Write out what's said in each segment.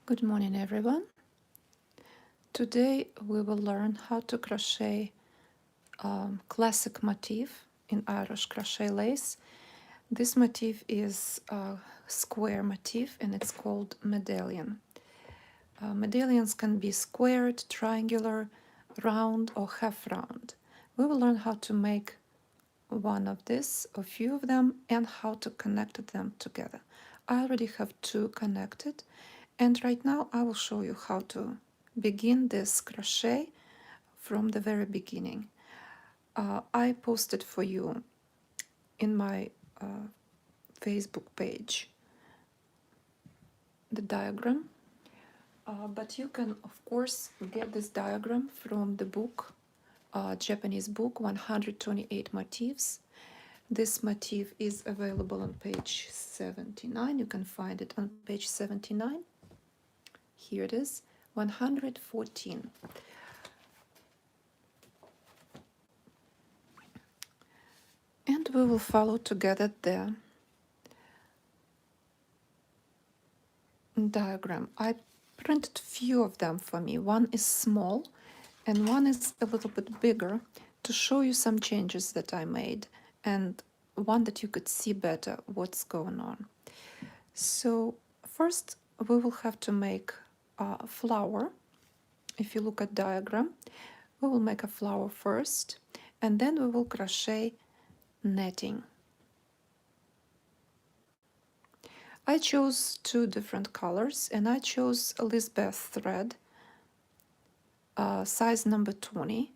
Good morning, everyone. Today we will learn how to crochet classic motif in Irish crochet lace. This motif is a square motif and it's called medallion. Medallions can be squared, triangular, round, or half round. We will learn how to make one of this, a few of them, and how to connect them together. I already have two connected, and right now I will show you how to begin this crochet from the very beginning. I posted for you in my Facebook page the diagram, but you can of course get this diagram from the book, Japanese book 128 motifs. This motif is available on page 79. You can find it on page 79. Here it is, 114. And we will follow together the diagram. I printed few of them for me. One is small and one is a little bit bigger to show you some changes that I made and one that you could see better what's going on. So first we will have to make a flower. If you look at diagram, we will make a flower first and then we will crochet netting. I chose two different colors and I chose Elizabeth thread, size number 20.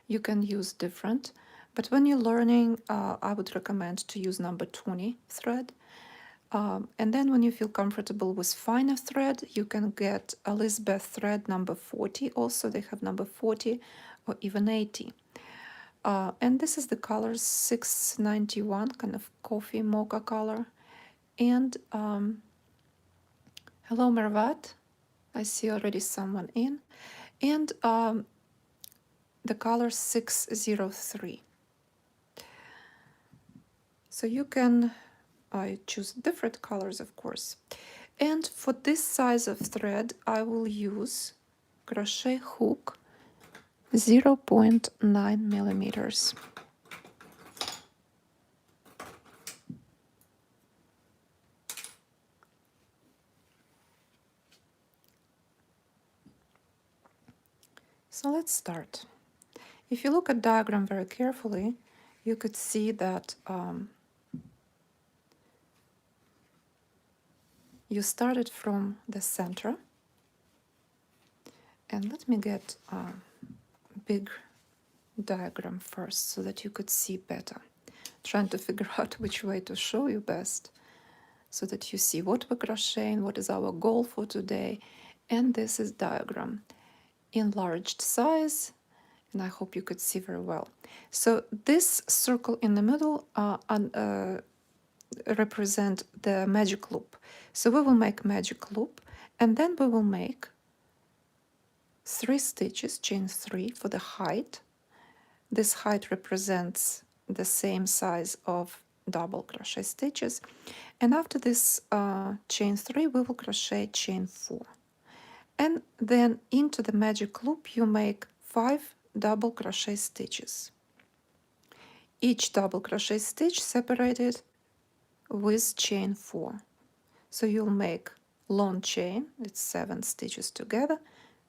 You can use different, but when you're learning, I would recommend to use number 20 thread. And then when you feel comfortable with finer thread, you can get Elizabeth thread number 40. Also, they have number 40 or even 80. And this is the color 691, kind of coffee mocha color. And hello, Mervat. I see already someone in. And the color 603. So you can choose different colors, of course. And for this size of thread, I will use crochet hook 0.9 millimeters. So let's start. If you look at diagram very carefully, you could see that you started from the center. And let me get a big diagram first so that you could see better. Trying to figure out which way to show you best so that you see what we're crocheting, what is our goal for today. And this is diagram, enlarged size, and I hope you could see very well. So this circle in the middle represent the magic loop. So we will make magic loop, and then we will make 3 stitches, chain 3 for the height. This height represents the same size of double crochet stitches, and after this chain 3 we will crochet chain 4, and then into the magic loop you make 5 double crochet stitches, each double crochet stitch separated with chain 4. So you'll make long chain, it's 7 stitches together,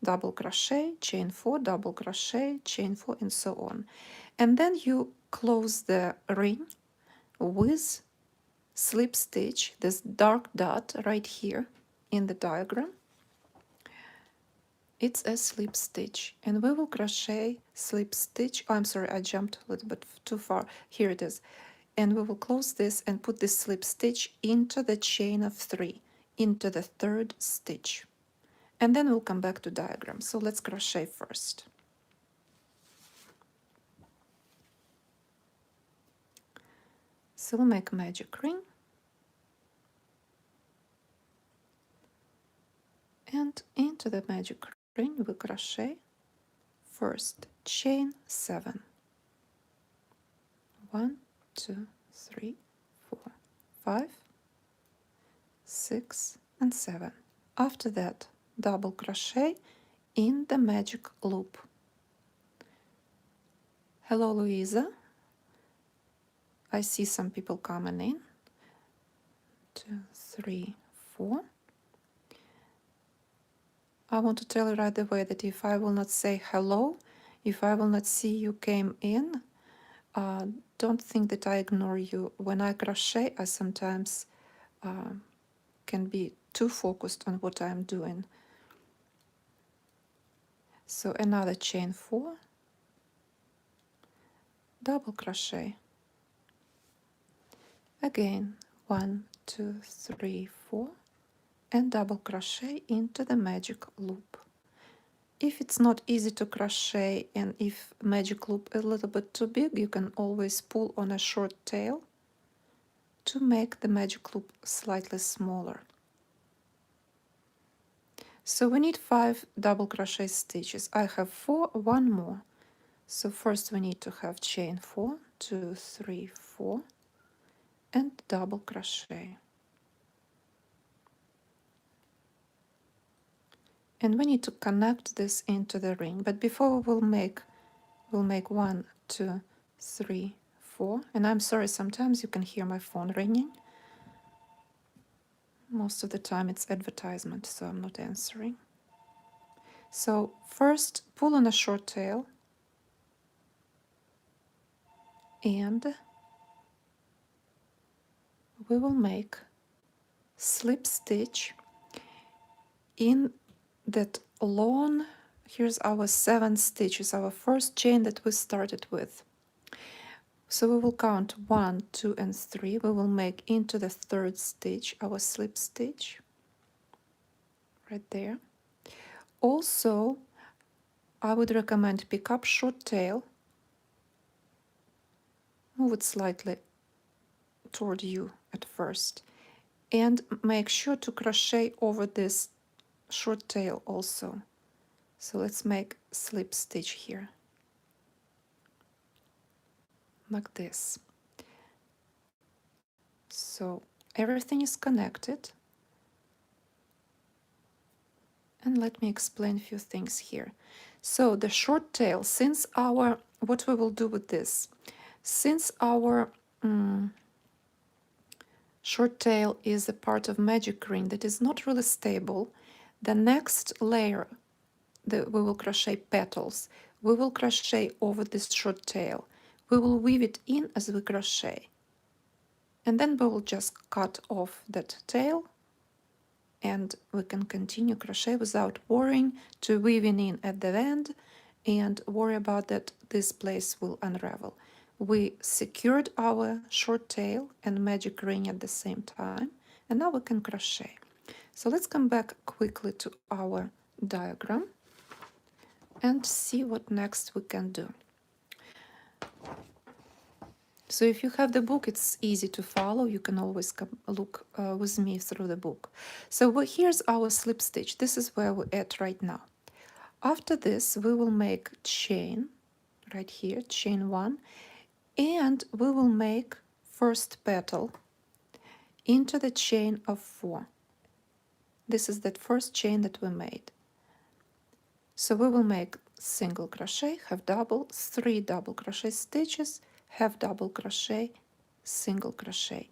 double crochet, chain 4, double crochet, chain 4, and so on. And then you close the ring with slip stitch, this dark dot right here in the diagram. It's a slip stitch, and we will crochet slip stitch. Oh, I'm sorry, I jumped a little bit too far. Here it is. And we will close this and put this slip stitch into the chain of 3, into the 3rd stitch. And then we'll come back to diagram. So let's crochet first. So we'll make a magic ring. And into the magic ring we crochet first chain 7. 1, 2, 3, 4, 5, 6, and 7. After that, double crochet in the magic loop. Hello, Louisa. I see some people coming in. 2, 3, 4. I want to tell you right away that if I will not say hello, if I will not see you came in, don't think that I ignore you. When I crochet, I sometimes can be too focused on what I'm doing. So another chain 4, double crochet. Again, 1, 2, 3, 4, and double crochet into the magic loop. If it's not easy to crochet and if magic loop is a little bit too big, you can always pull on a short tail to make the magic loop slightly smaller. So we need 5 double crochet stitches. I have 4, one more. So first we need to have chain 4, 2, 3, 4, and double crochet. And we need to connect this into the ring. But before we'll make 1, 2, 3, 4. And I'm sorry, sometimes you can hear my phone ringing. Most of the time it's advertisement, so I'm not answering. So first pull on a short tail and we will make slip stitch in that long. Here's our 7 stitches, our first chain that we started with. So we will count 1, 2, and 3. We will make into the 3rd stitch our slip stitch right there. Also, I would recommend pick up short tail, move it slightly toward you at first, and make sure to crochet over this short tail also. So let's make slip stitch here like this. So everything is connected, and let me explain a few things here. So the short tail, since our, what we will do with this, since our short tail is a part of magic ring that is not really stable, the next layer that we will crochet petals, we will crochet over this short tail. We will weave it in as we crochet, and then we will just cut off that tail and we can continue crochet without worrying to weaving in at the end and worry about that this place will unravel. We secured our short tail and magic ring at the same time, and now we can crochet. So let's come back quickly to our diagram and see what next we can do. So if you have the book, it's easy to follow. You can always look with me through the book. So here's our slip stitch. This is where we're at right now. After this, we will make chain right here, chain 1, and we will make first petal into the chain of 4. This is that first chain that we made. So we will make single crochet, half double, 3 double crochet stitches, half double crochet, single crochet,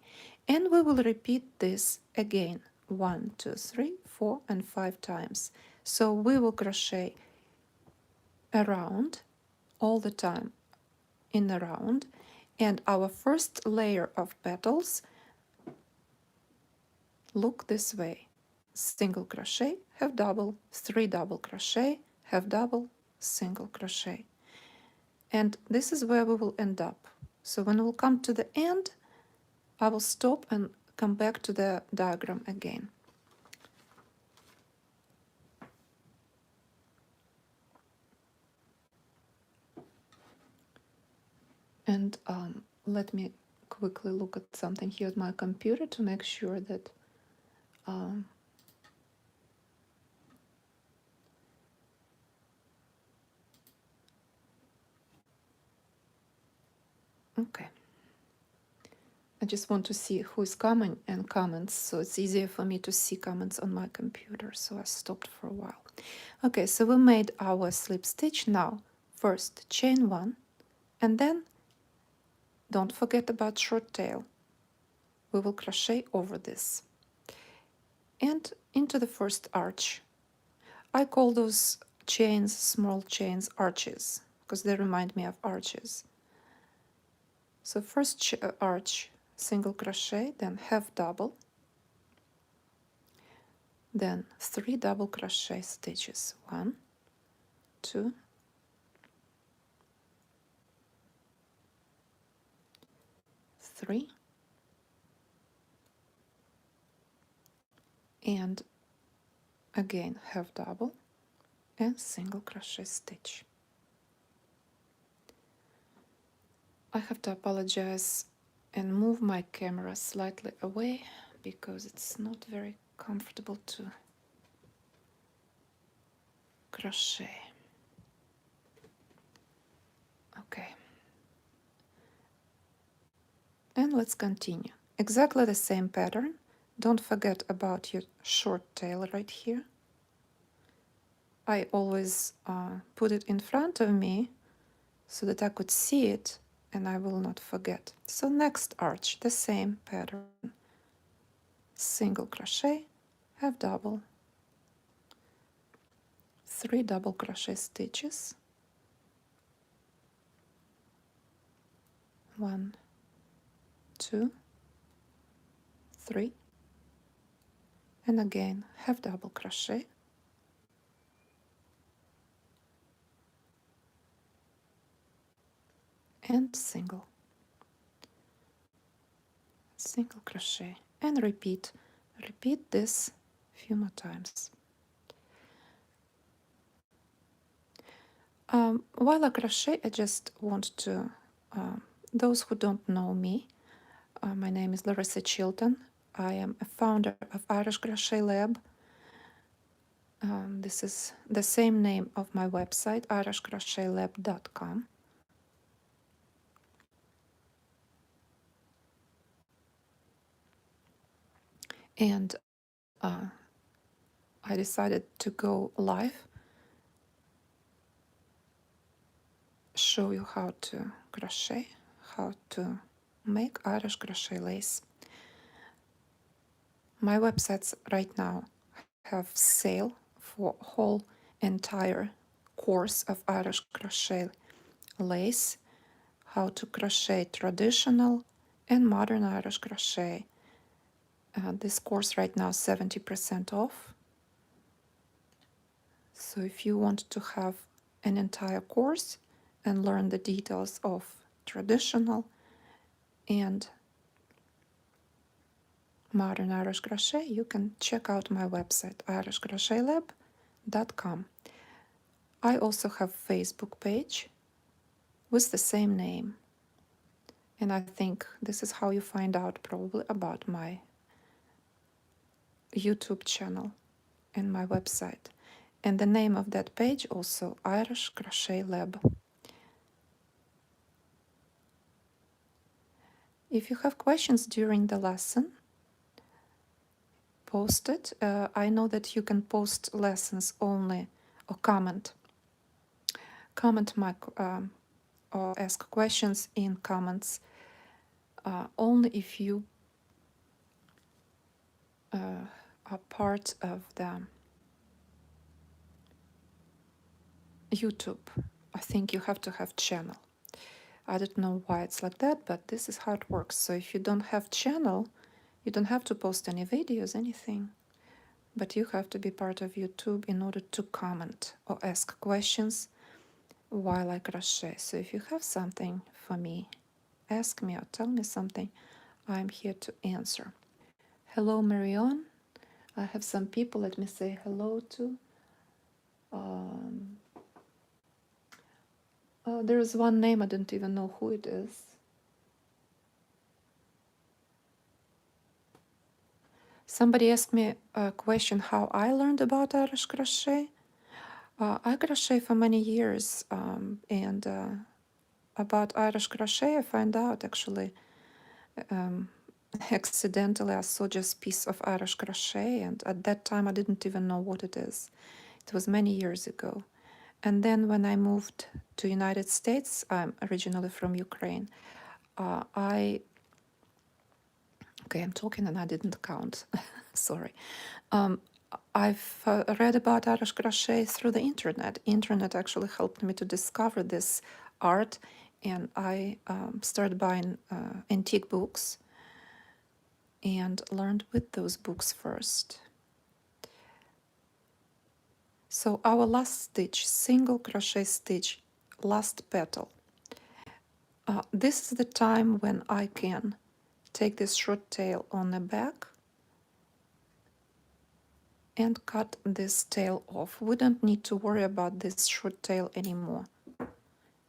and we will repeat this again 1, 2, 3, 4, and 5 times. So we will crochet around all the time in a round, and our first layer of petals look this way: single crochet, half double, 3 double crochet, half double, single crochet. And this is where we will end up. So when we'll come to the end, I will stop and come back to the diagram again. And let me quickly look at something here at my computer to make sure that okay. I just want to see who is coming and comments, so it's easier for me to see comments on my computer, so I stopped for a while. Okay, so we made our slip stitch. Now first chain one, and then don't forget about short tail. We will crochet over this and into the first arch. I call those chains, small chains, arches, because they remind me of arches. So first arch, single crochet, then half double, then 3 double crochet stitches. 1, 2, 3, and again half double and single crochet stitch. I have to apologize and move my camera slightly away because it's not very comfortable to crochet. Okay. And let's continue. Exactly the same pattern. Don't forget about your short tail right here. I always put it in front of me so that I could see it and I will not forget. So next arch, the same pattern. Single crochet, half double, 3 double crochet stitches, 1, 2, 3, and again half double crochet, and single crochet, and repeat this few more times. While I crochet, I just want to those who don't know me, my name is Larissa Chilton. I am a founder of Irish Crochet Lab. This is the same name of my website, irishcrochetlab.com. And I decided to go live, show you how to crochet, how to make Irish crochet lace. My websites right now have sale for whole entire course of Irish crochet lace, how to crochet traditional and modern Irish crochet. This course right now 70% off. So if you want to have an entire course and learn the details of traditional and modern Irish crochet, you can check out my website, irishcrochetlab.com. I also have a Facebook page with the same name. And I think this is how you find out probably about my YouTube channel and my website. And the name of that page also, Irish Crochet Lab. If you have questions during the lesson, post it. I know that you can post lessons only or comment my or ask questions in comments only if you are part of the YouTube. I think you have to have channel. I don't know why it's like that, but this is how it works. So if you don't have channel, you don't have to post any videos, anything. But you have to be part of YouTube in order to comment or ask questions while I crochet. So if you have something for me, ask me or tell me something, I'm here to answer. Hello, Marion. I have some people, let me say hello to. There is one name, I don't even know who it is. Somebody asked me a question how I learned about Irish crochet. I crochet for many years, and about Irish crochet I found out actually um, accidentally I saw just piece of Irish crochet, and at that time I didn't even know what it is. It was many years ago. And then when I moved to United States, I'm originally from Ukraine. I okay, I'm talking and I didn't count. Sorry. Um, I've read about Irish crochet through the internet. Internet actually helped me to discover this art, and I started buying antique books and learned with those books first. So our last stitch, single crochet stitch, last petal. This is the time when I can take this short tail on the back and cut this tail off. We don't need to worry about this short tail anymore.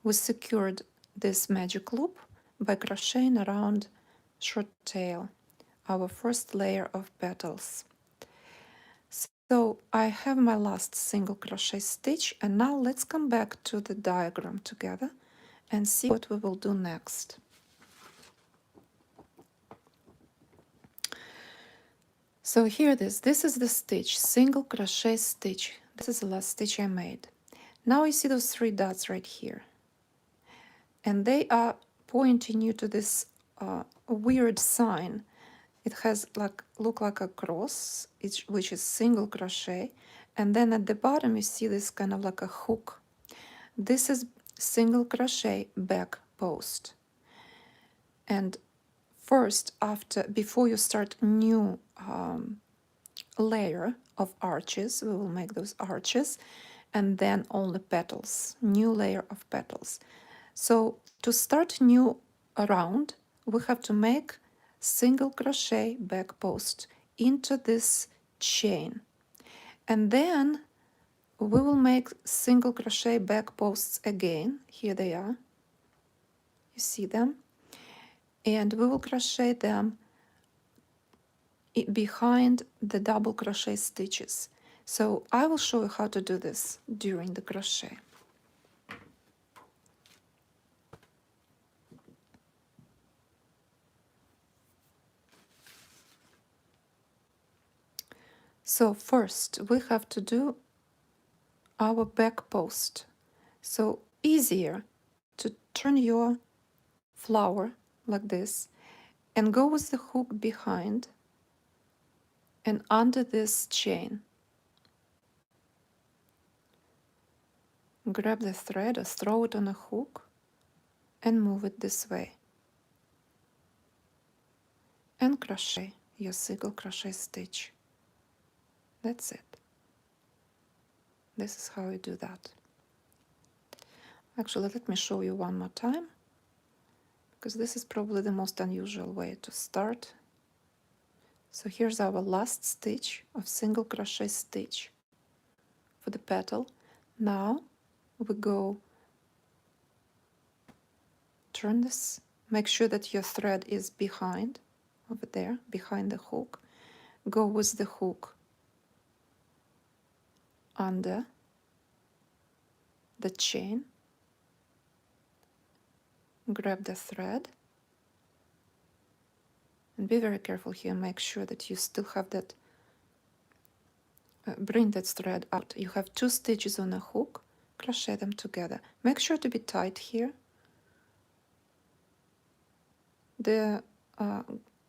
We secured this magic loop by crocheting around short tail, our first layer of petals. So I have my last single crochet stitch, and now let's come back to the diagram together and see what we will do next. So here it is. This is the stitch, single crochet stitch. This is the last stitch I made. Now you see those 3 dots right here, and they are pointing you to this weird sign. It has look like a cross, which is single crochet, and then at the bottom you see this kind of like a hook. This is single crochet back post. And first, before you start new layer of arches, we will make those arches, and then only petals, new layer of petals. So to start new round, we have to make single crochet back post into this chain, and then we will make single crochet back posts again. Here they are, you see them, and we will crochet them behind the double crochet stitches. So I will show you how to do this during the crochet. So first we have to do our back post. So easier to turn your flower like this and go with the hook behind and under this chain. Grab the thread or throw it on a hook and move it this way. And crochet your single crochet stitch. That's it. This is how you do that. Actually, let me show you one more time, because this is probably the most unusual way to start. So here's our last stitch of single crochet stitch for the petal. Now we go, turn this, make sure that your thread is behind, over there, behind the hook. Go with the hook under the chain, grab the thread, and be very careful here. Make sure that you still have that, bring that thread out. You have 2 stitches on a hook, crochet them together. Make sure to be tight here. The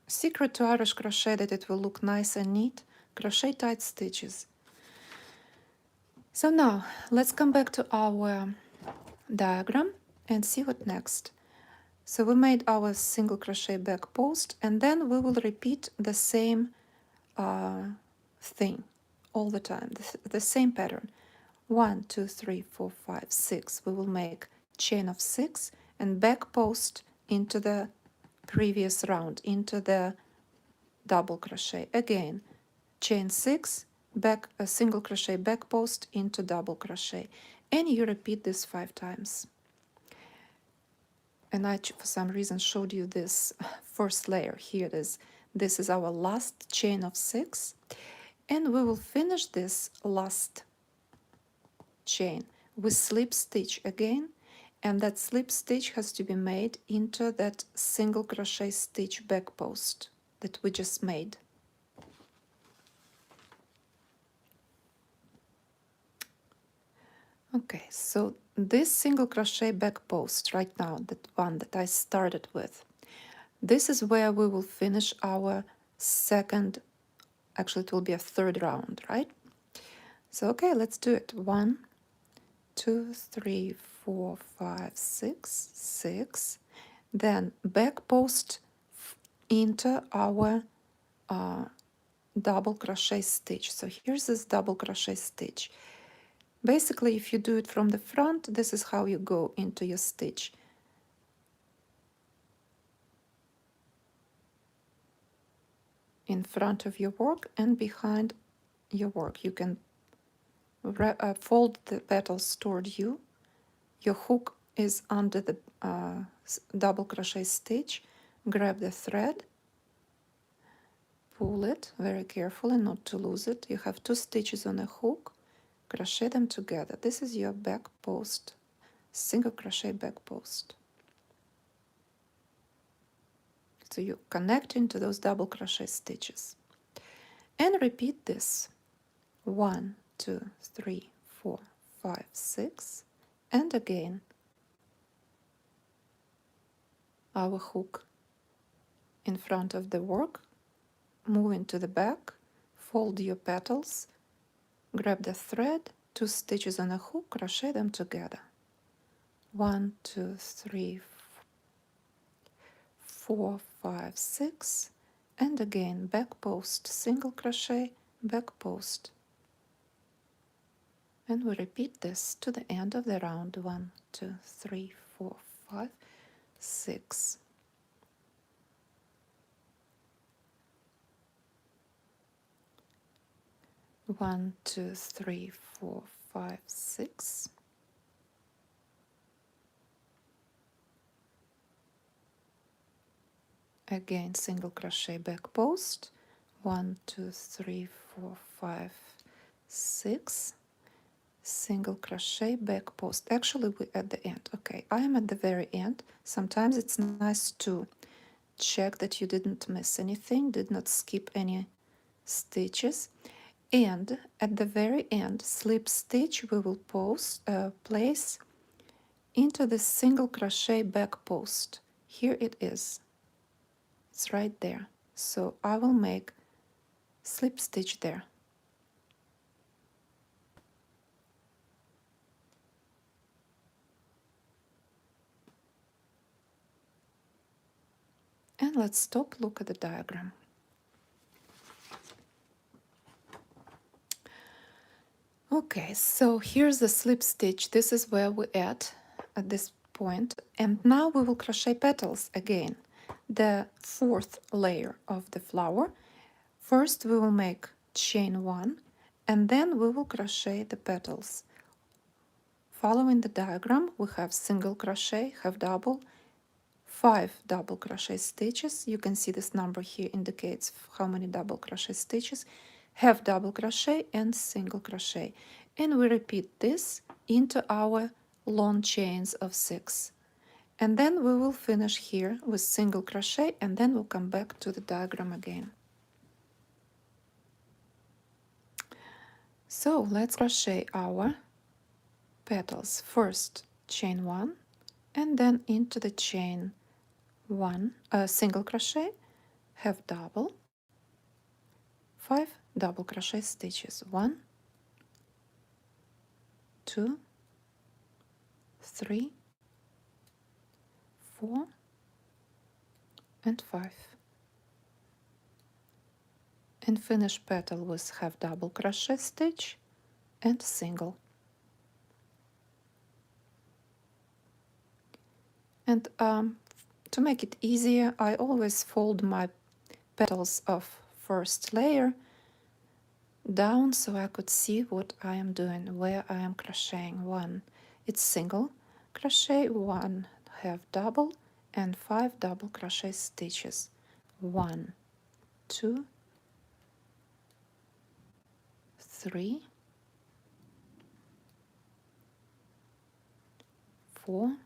secret to Irish crochet that it will look nice and neat, crochet tight stitches. So now let's come back to our diagram and see what next. So we made our single crochet back post, and then we will repeat the same thing all the time, the same pattern. 1, 2, 3, 4, 5, 6. We will make chain of 6 and back post into the previous round, into the double crochet. Again, chain 6, back a single crochet back post into double crochet, and you repeat this 5 times. And I, for some reason, showed you this first layer. Here it is. This is our last chain of 6, and we will finish this last chain with slip stitch again, and that slip stitch has to be made into that single crochet stitch back post that we just made. Okay, so this single crochet back post right now, that one that I started with, this is where we will finish our second, actually it will be a third round, right? So okay, let's do it. 1, 2, 3, 4, 5, 6, 6. Then back post into our double crochet stitch. So here's this double crochet stitch. Basically, if you do it from the front, this is how you go into your stitch. In front of your work and behind your work. You can fold the petals toward you. Your hook is under the double crochet stitch. Grab the thread, pull it very carefully not to lose it. You have 2 stitches on a hook. Crochet them together. This is your back post, single crochet back post. So you connect into those double crochet stitches and repeat this. 1, 2, 3, 4, 5, 6, and again our hook in front of the work, move into the back, fold your petals, grab the thread, 2 stitches on a hook, crochet them together. 1, 2, 3, 4, 5, 6, and again back post, single crochet, back post. And we repeat this to the end of the round. 1, 2, 3, 4, 5, 6. One, 2, 3, 4, 5, 6. Again, single crochet back post. 1, 2, 3, 4, 5, 6. Single crochet back post. Actually, we're at the end. Okay, I am at the very end. Sometimes it's nice to check that you didn't miss anything, did not skip any stitches. And at the very end, slip stitch we will place into the single crochet back post. Here it is. It's right there. So I will make slip stitch there. And let's stop, look at the diagram. Okay, so here's the slip stitch. This is where we're at this point. And now we will crochet petals again. The 4th layer of the flower. First we will make chain 1 and then we will crochet the petals. Following the diagram, we have single crochet, half double, 5 double crochet stitches. You can see this number here indicates how many double crochet stitches, half double crochet and single crochet. And we repeat this into our long chains of 6. And then we will finish here with single crochet and then we'll come back to the diagram again. So let's crochet our petals. First chain 1 and then into the chain 1 single crochet, half double, 5 double crochet stitches. 1, 2, 3, 4 and 5. And finish petal with half double crochet stitch and single. And to make it easier, I always fold my petals of first layer down so I could see what I am doing, where I am crocheting. 1, it's single crochet, 1 half double and 5 double crochet stitches. 1, 2, 3, 4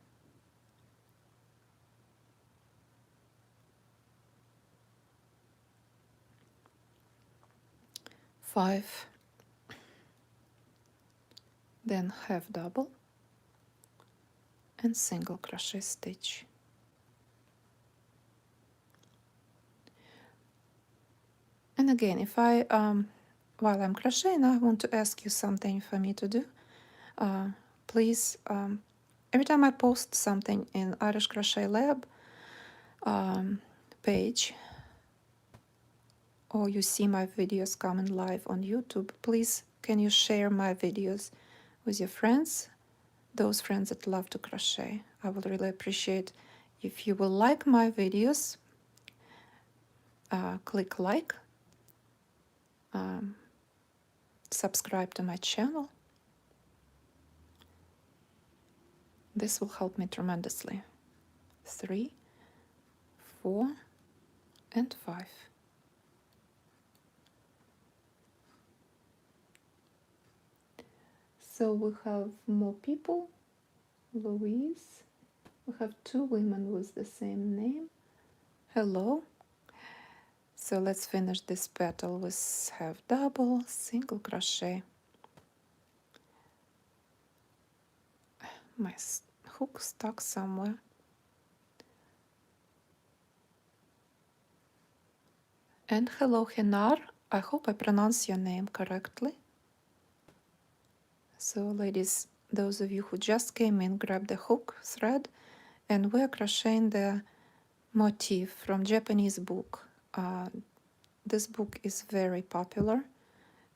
5, then half double and single crochet stitch. And again, if I while I'm crocheting, I want to ask you something for me to do. Please, every time I post something in Irish Crochet Lab page, or you see my videos coming live on YouTube, please can you share my videos with your friends, those friends that love to crochet. I would really appreciate if you will like my videos. Click like, subscribe to my channel. This will help me tremendously. 3, 4, and 5. So we have more people. Louise. We have 2 women with the same name. Hello. So let's finish this petal with half double, single crochet. My hook stuck somewhere. And hello, Henar. I hope I pronounce your name correctly. So ladies, those of you who just came in, grab the hook thread, and we're crocheting the motif from Japanese book. This book is very popular.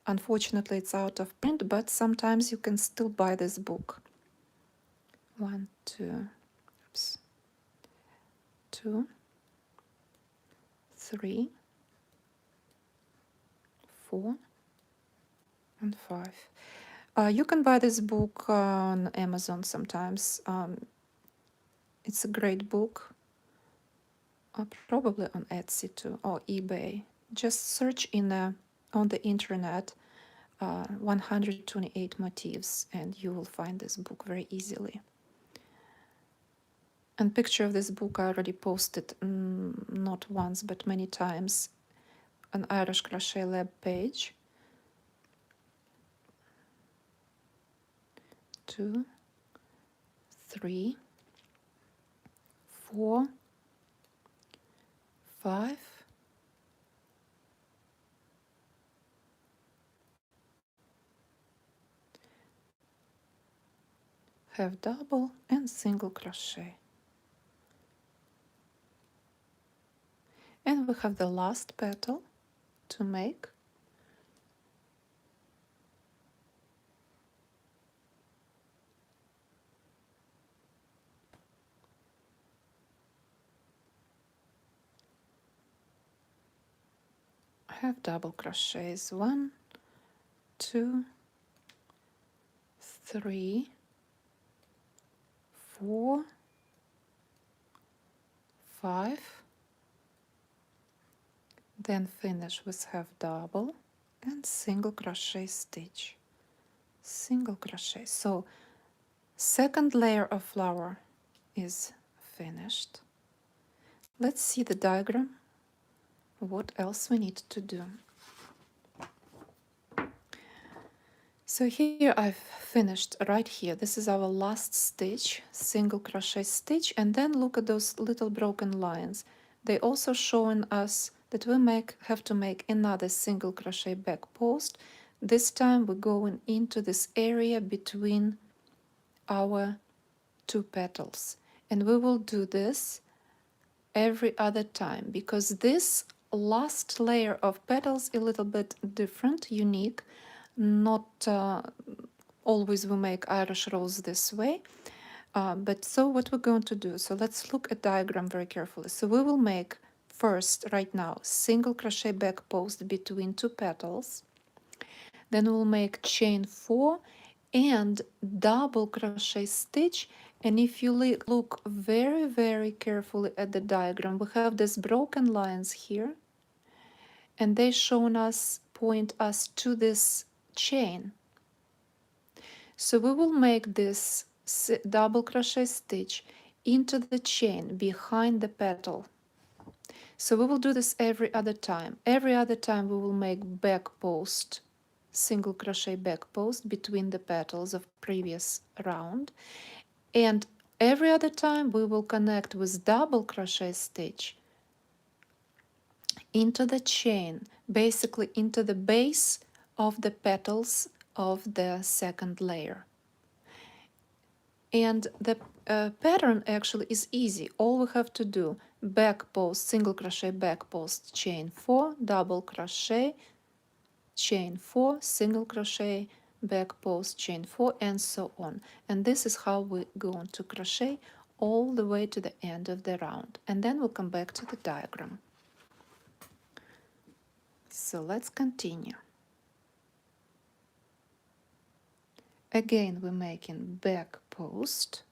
Unfortunately, it's out of print, but sometimes you can still buy this book. 1, 2, oops, 2, 3, 4, and 5. You can buy this book on Amazon sometimes. It's a great book. Probably on Etsy too, or eBay. Just search on the internet 128 motifs and you will find this book very easily. And picture of this book I already posted not once but many times on Irish Crochet Lab page. 2, 3, 4, 5, half double and single crochet. And we have the last petal to make. Half double crochets, 1, 2, 3, 4, 5, then finish with half double and single crochet stitch, single crochet. So second layer of flower is finished. Let's see the diagram, what else we need to do. So here I've finished right here. This is our last stitch, single crochet stitch, and then look at those little broken lines. They also showing us that we have to make another single crochet back post. This time we're going into this area between our 2 petals, and we will do this every other time because this last layer of petals is a little bit different, unique. Not always we make Irish rose this way, but so what we're going to do, so let's look at diagram very carefully. So we will make first right now single crochet back post between 2 petals, then we'll make chain 4 and double crochet stitch. And if you look very carefully at the diagram, we have these broken lines here, and they point us to this chain. So we will make this double crochet stitch into the chain behind the petal. So we will do this every other time. Every other time we will make back post single crochet back post between the petals of previous round, and every other time we will connect with double crochet stitch into the chain, basically into the base of the petals of the second layer. And the pattern actually is easy. All we have to do, back post, single crochet back post, chain 4, double crochet, chain 4, single crochet, back post, chain 4, and so on. And this is how we're going to crochet all the way to the end of the round. And then we'll come back to the diagram. So let's continue. Again, we're making back post,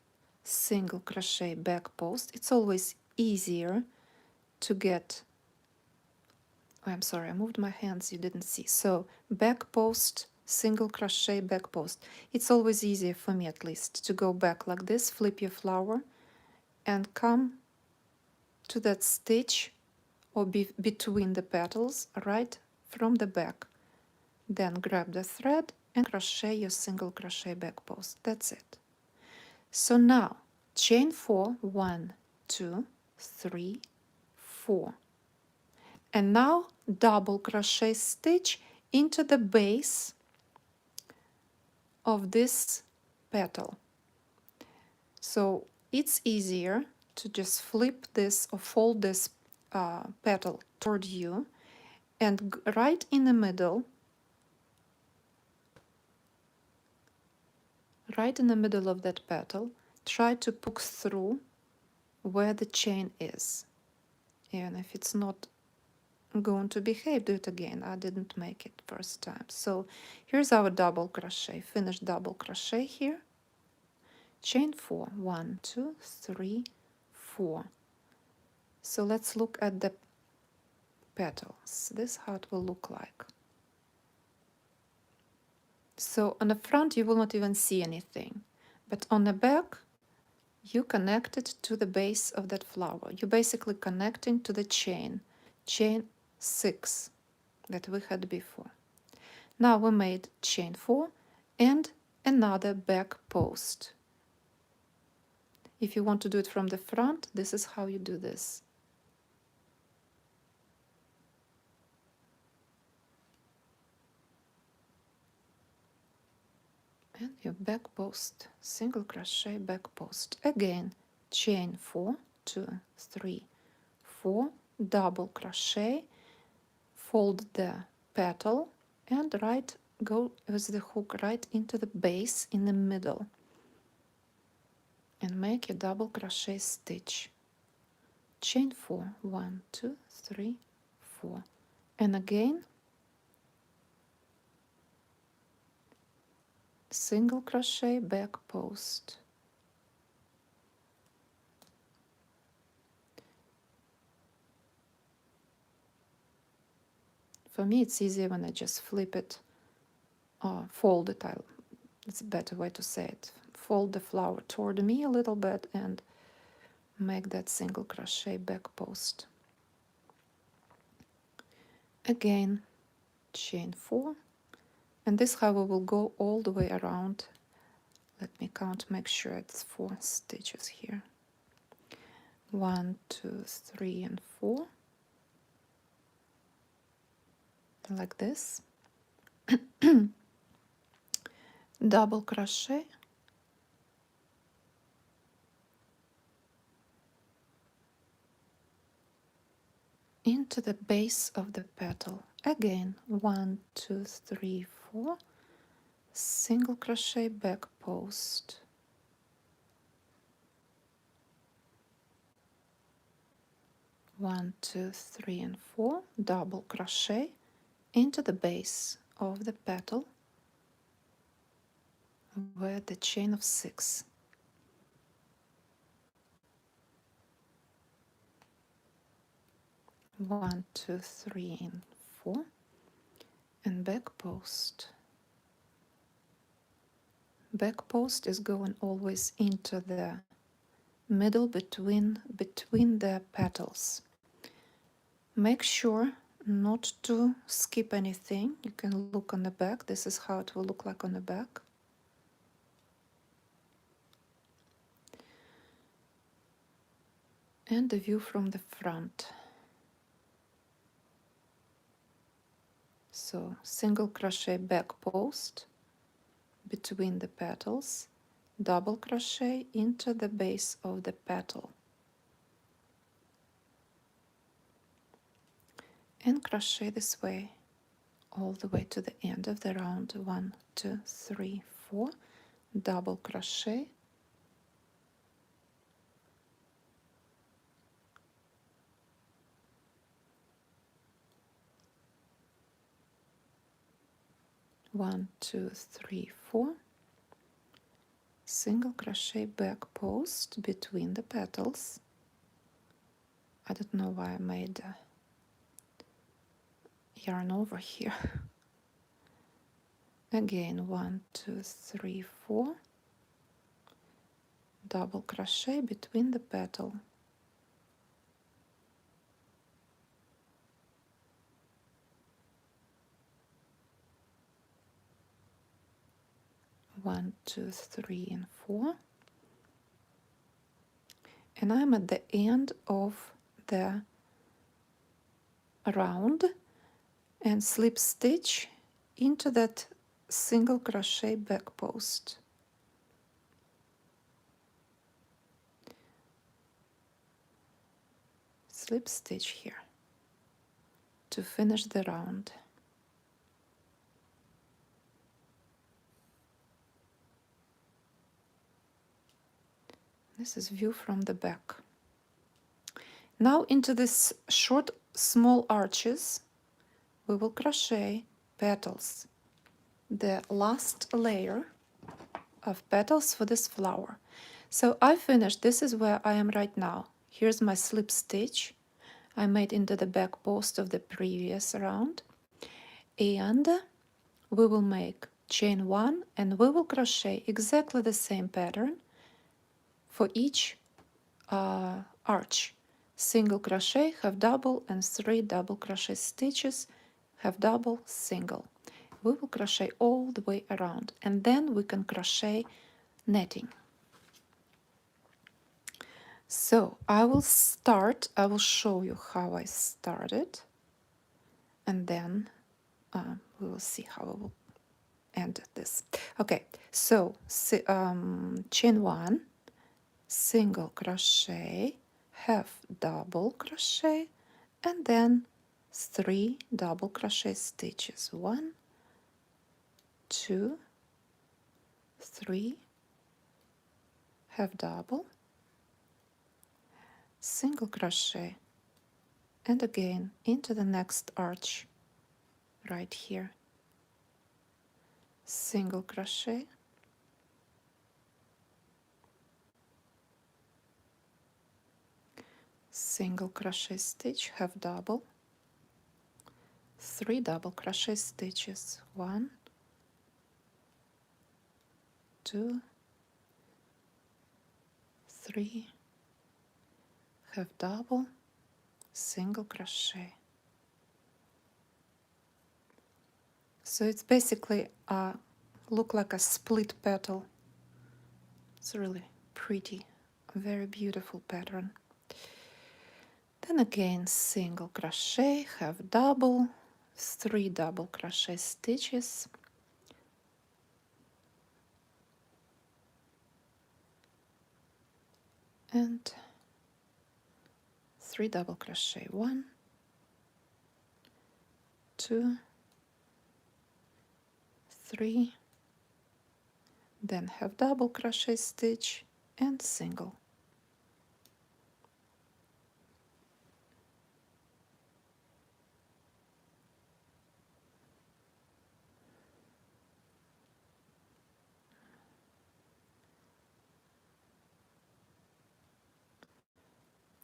single crochet back post. It's always easier to get, oh, I'm sorry, I moved my hands, you didn't see. So back post, single crochet back post. It's always easier for me, at least, to go back like this, flip your flower and come to that stitch or between the petals right from the back. Then grab the thread and crochet your single crochet back post. That's it. So now chain 4, 1, 2, 3, 4. And now double crochet stitch into the base of this petal. So it's easier to just flip this or fold this petal toward you, and right in the middle, of that petal, try to poke through where the chain is. And if it's not going to behave, do it again. I didn't make it first time. So here's our double crochet, finished double crochet here. Chain 4, 1, 2, 3, 4. So let's look at the petals. This is how it will look like. So on the front you will not even see anything, but on the back you connect it to the base of that flower. You're basically connecting to the chain 6 that we had before. Now we made chain 4 and another back post. If you want to do it from the front, this is how you do this. And your back post, single crochet back post. Again, chain 4, 2, 3, 4, double crochet, fold the petal, and go with the hook right into the base in the middle, and make a double crochet stitch. Chain 4, 1, 2, 3, 4, and again single crochet back post. For me it's easier when I just flip it or fold it. It's a better way to say it. Fold the flower toward me a little bit and make that single crochet back post. Again, chain 4, and this how we will go all the way around. Let me count, make sure it's 4 stitches here. 1, 2, 3, and 4, like this. Double crochet, into the base of the petal. Again, 1, 2, 3, 4, single crochet back post. One, 2, 3, and 4, double crochet into the base of the petal where the chain of 6. One, 2, 3, and 4, and back post. Back post is going always into the middle between the petals. Make sure not to skip anything. You can look on the back. This is how it will look like on the back. And the view from the front. So single crochet back post between the petals, double crochet into the base of the petal, and crochet this way all the way to the end of the round. 1, 2, 3, 4, double crochet, one, two, three, four, single crochet back post between the petals. I don't know why I made a yarn over here. Again, 1, 2, 3, 4, double crochet between the petal, one, two, three, and 4, and I'm at the end of the round and slip stitch into that single crochet back post. Slip stitch here to finish the round. This is view from the back. Now into this short small arches we will crochet petals, the last layer of petals for this flower. So I finished. This is where I am right now. Here's my slip stitch I made into the back post of the previous round, and we will make chain 1 and we will crochet exactly the same pattern for each arch. Single crochet, half double, and 3 double crochet stitches, half double, single. We will crochet all the way around, and then we can crochet netting. So I will show you how I started, and then we will see how I will end this. Okay, so chain 1, single crochet, half double crochet, and then 3 double crochet stitches. 1, 2, 3, half double, single crochet, and again into the next arch right here. Single crochet, single crochet stitch, half double, 3 double crochet stitches. 1, 2, 3, half double, single crochet. So it's basically look like a split petal. It's really pretty, very beautiful pattern. Then again single crochet, half double, 3 double crochet stitches, and 3 double crochet. 1, 2, 3, then half double crochet stitch and single.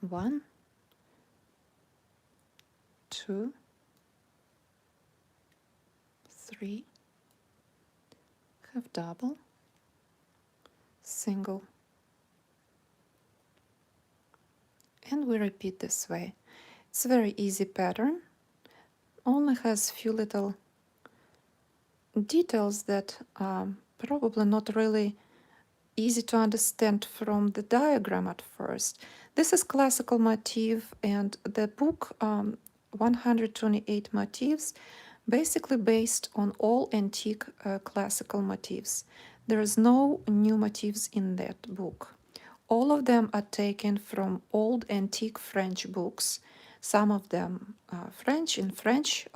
One, 2, 3, half double, single, and we repeat this way. It's a very easy pattern. only has few little details that probably not really easy to understand from the diagram at first. This is classical motif, and the book 128 motifs basically based on all antique classical motifs. There is no new motifs in that book. All of them are taken from old antique French books, some of them French in French,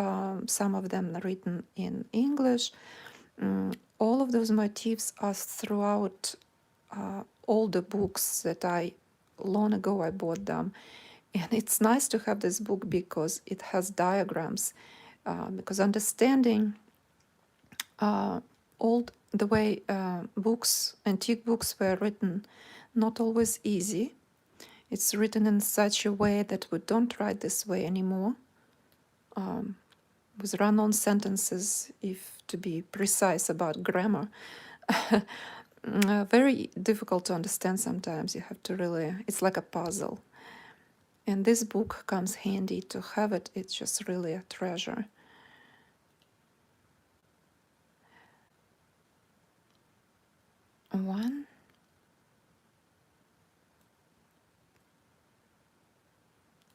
some of them written in English. All of those motifs are throughout all the books that long ago I bought them. And it's nice to have this book because it has diagrams, because understanding old the way antique books were written, not always easy. It's written in such a way that we don't write this way anymore, with run-on sentences, if to be precise about grammar. Very difficult to understand sometimes. You have to really, it's like a puzzle. And this book comes handy to have it. It's just really a treasure. One,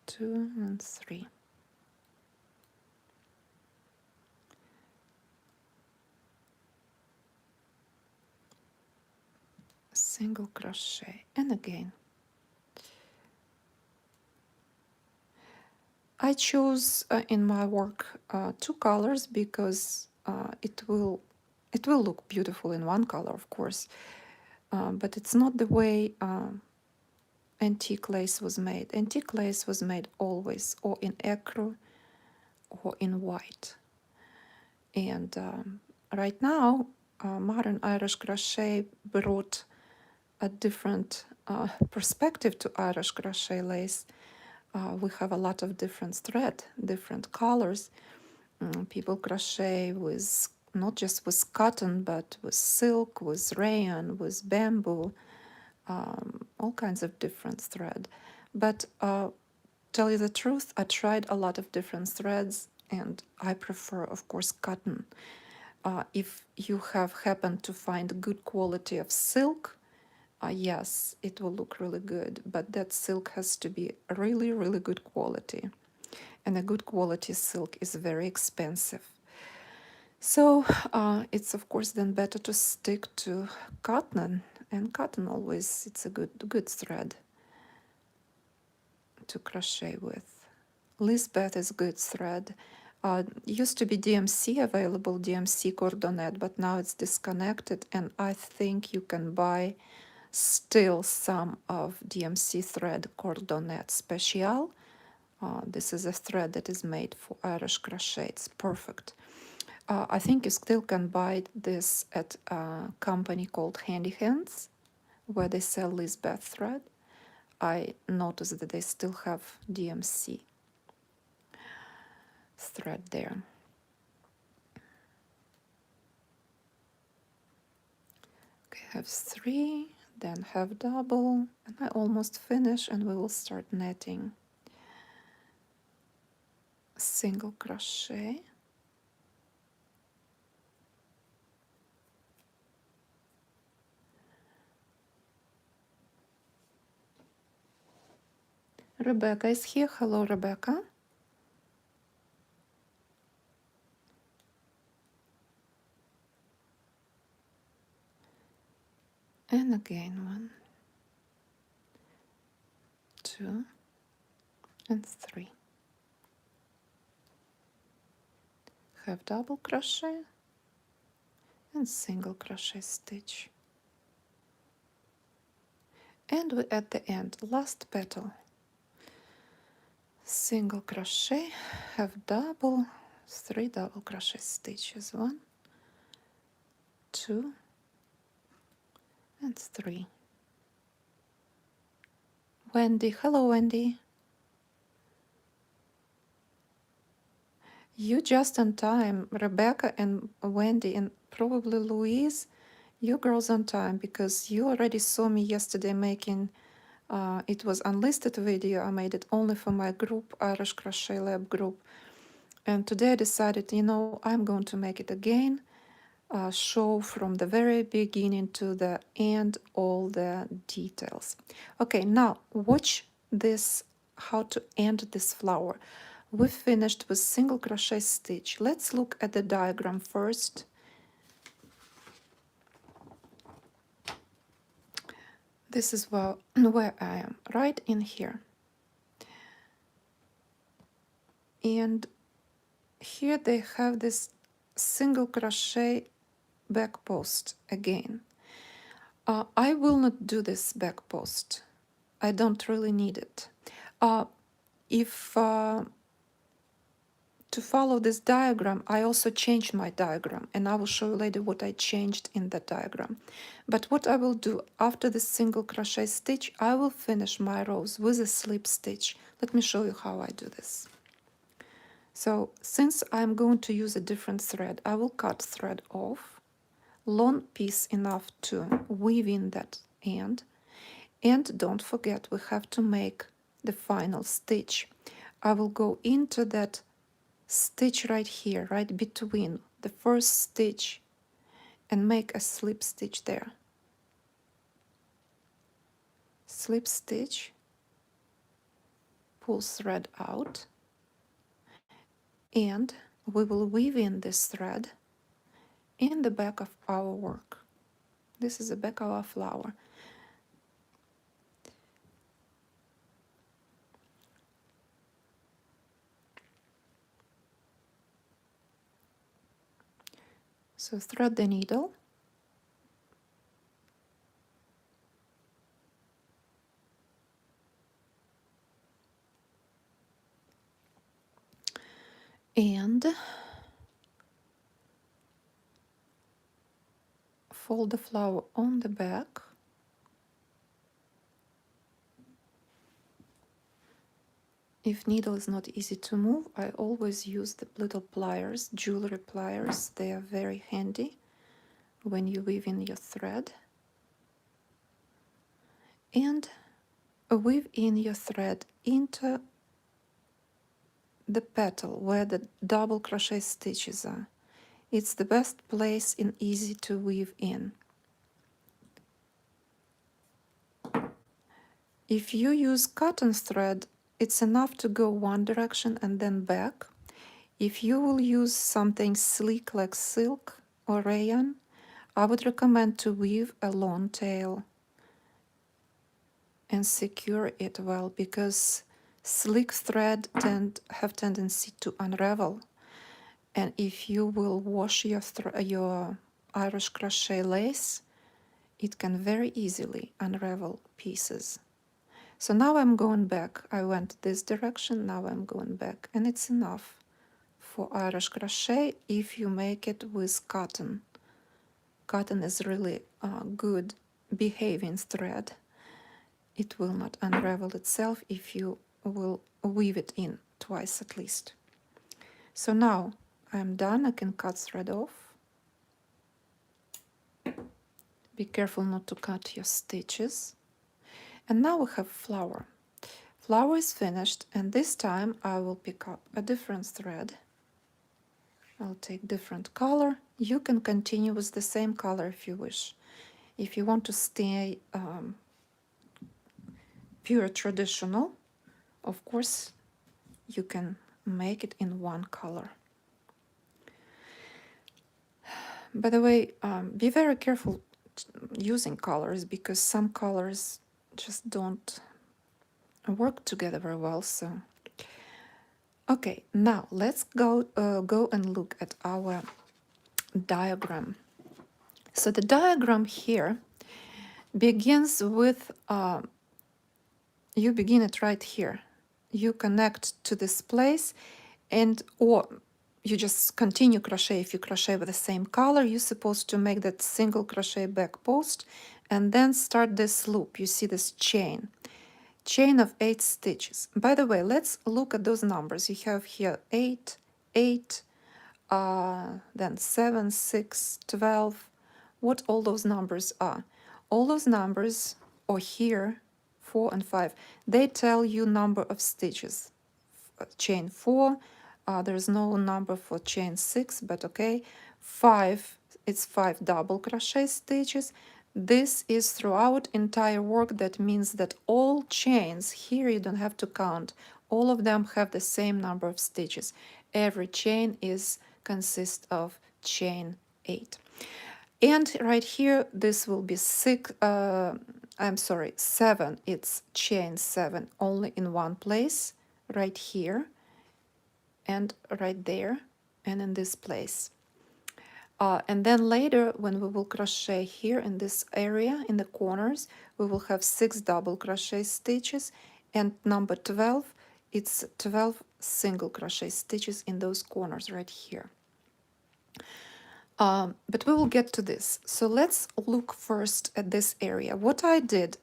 two, and three. Single crochet, and again. I chose in my work two colors because it will look beautiful in one color, of course, but it's not the way antique lace was made. Antique lace was made always or in ecru or in white. And right now, modern Irish crochet brought a different perspective to Irish crochet lace. We have a lot of different thread, different colors. People crochet with not just with cotton, but with silk, with rayon, with bamboo, all kinds of different thread. But tell you the truth, I tried a lot of different threads, and I prefer, of course, cotton. If you have happened to find good quality of silk, yes, it will look really good, but that silk has to be really, really good quality. And a good quality silk is very expensive. So it's of course then better to stick to cotton, and cotton always, it's a good thread to crochet with. Lisbeth is good thread. Used to be DMC available, DMC cordonette, but now it's disconnected, and I think you can buy still some of DMC thread cordonette special. This is a thread that is made for Irish crochet. It's perfect. I think you still can buy this at a company called Handy Hands, where they sell Lisbeth thread. I noticed that they still have DMC thread there. Okay, have three, then have double, and I almost finish, and we will start netting. Single crochet, Rebecca is here. Hello, Rebecca. And again, 1, 2, and 3. Have double crochet and single crochet stitch. And we at the end, last petal. Single crochet, have double, 3 double crochet stitches, 1, 2, and 3. Wendy, hello Wendy. You just on time, Rebecca and Wendy and probably Louise, you girls on time, because you already saw me yesterday making, it was unlisted video. I made it only for my group, Irish Crochet Lab group. And today I decided, you know, I'm going to make it again, show from the very beginning to the end all the details. Okay, now watch this, how to end this flower. We finished with single crochet stitch. Let's look at the diagram first. This is where I am, right in here. And here they have this single crochet back post again. I will not do this back post. I don't really need it. If to follow this diagram, I also changed my diagram, and I will show you later what I changed in that diagram. But what I will do after the single crochet stitch, I will finish my rows with a slip stitch. Let me show you how I do this. So since I'm going to use a different thread, I will cut thread off, long piece enough to weave in that end. And don't forget, we have to make the final stitch. I will go into that stitch right here, right between the first stitch, and make a slip stitch there. Slip stitch, pull thread out, and we will weave in this thread in the back of our work. This is the back of our flower. So thread the needle, and fold the flower on the back. If needle is not easy to move, I always use the little pliers, jewelry pliers. They are very handy when you weave in your thread. And weave in your thread into the petal where the double crochet stitches are. It's the best place and easy to weave in. If you use cotton thread, it's enough to go one direction and then back. If you will use something sleek like silk or rayon, I would recommend to weave a long tail and secure it well, because sleek thread have tendency to unravel. And if you will wash your Irish crochet lace, it can very easily unravel pieces. So now I'm going back. I went this direction, now I'm going back. And it's enough for Irish crochet if you make it with cotton. Cotton is really good behaving thread. It will not unravel itself if you will weave it in twice at least. So now I'm done. I can cut thread off. Be careful not to cut your stitches. And now we have flower. Flower is finished, and this time I will pick up a different thread. I'll take different color. You can continue with the same color if you wish. If you want to stay pure traditional, of course, you can make it in one color. By the way, be very careful using colors, because some colors just don't work together very well. So, okay, now let's go and look at our diagram. So the diagram here begins with, you begin it right here. You connect to this place, and or you just continue crochet. If you crochet with the same color, you're supposed to make that single crochet back post and then start this loop. You see this chain of 8 stitches. By the way, let's look at those numbers. You have here 8, 8, then 7, 6, 12. What all those numbers are? All those numbers, or here 4 and 5, they tell you number of stitches. Chain 4, there's no number for chain 6, but okay, 5, it's 5 double crochet stitches. This is throughout entire work. That means that all chains here, you don't have to count, all of them have the same number of stitches. Every chain is consists of chain 8. And right here, this will be 7. It's chain 7 only in one place, right here, and right there, and in this place. And then later, when we will crochet here in this area, in the corners, we will have 6 double crochet stitches, and number 12, it's 12 single crochet stitches in those corners right here. But we will get to this. So let's look first at this area. What I did,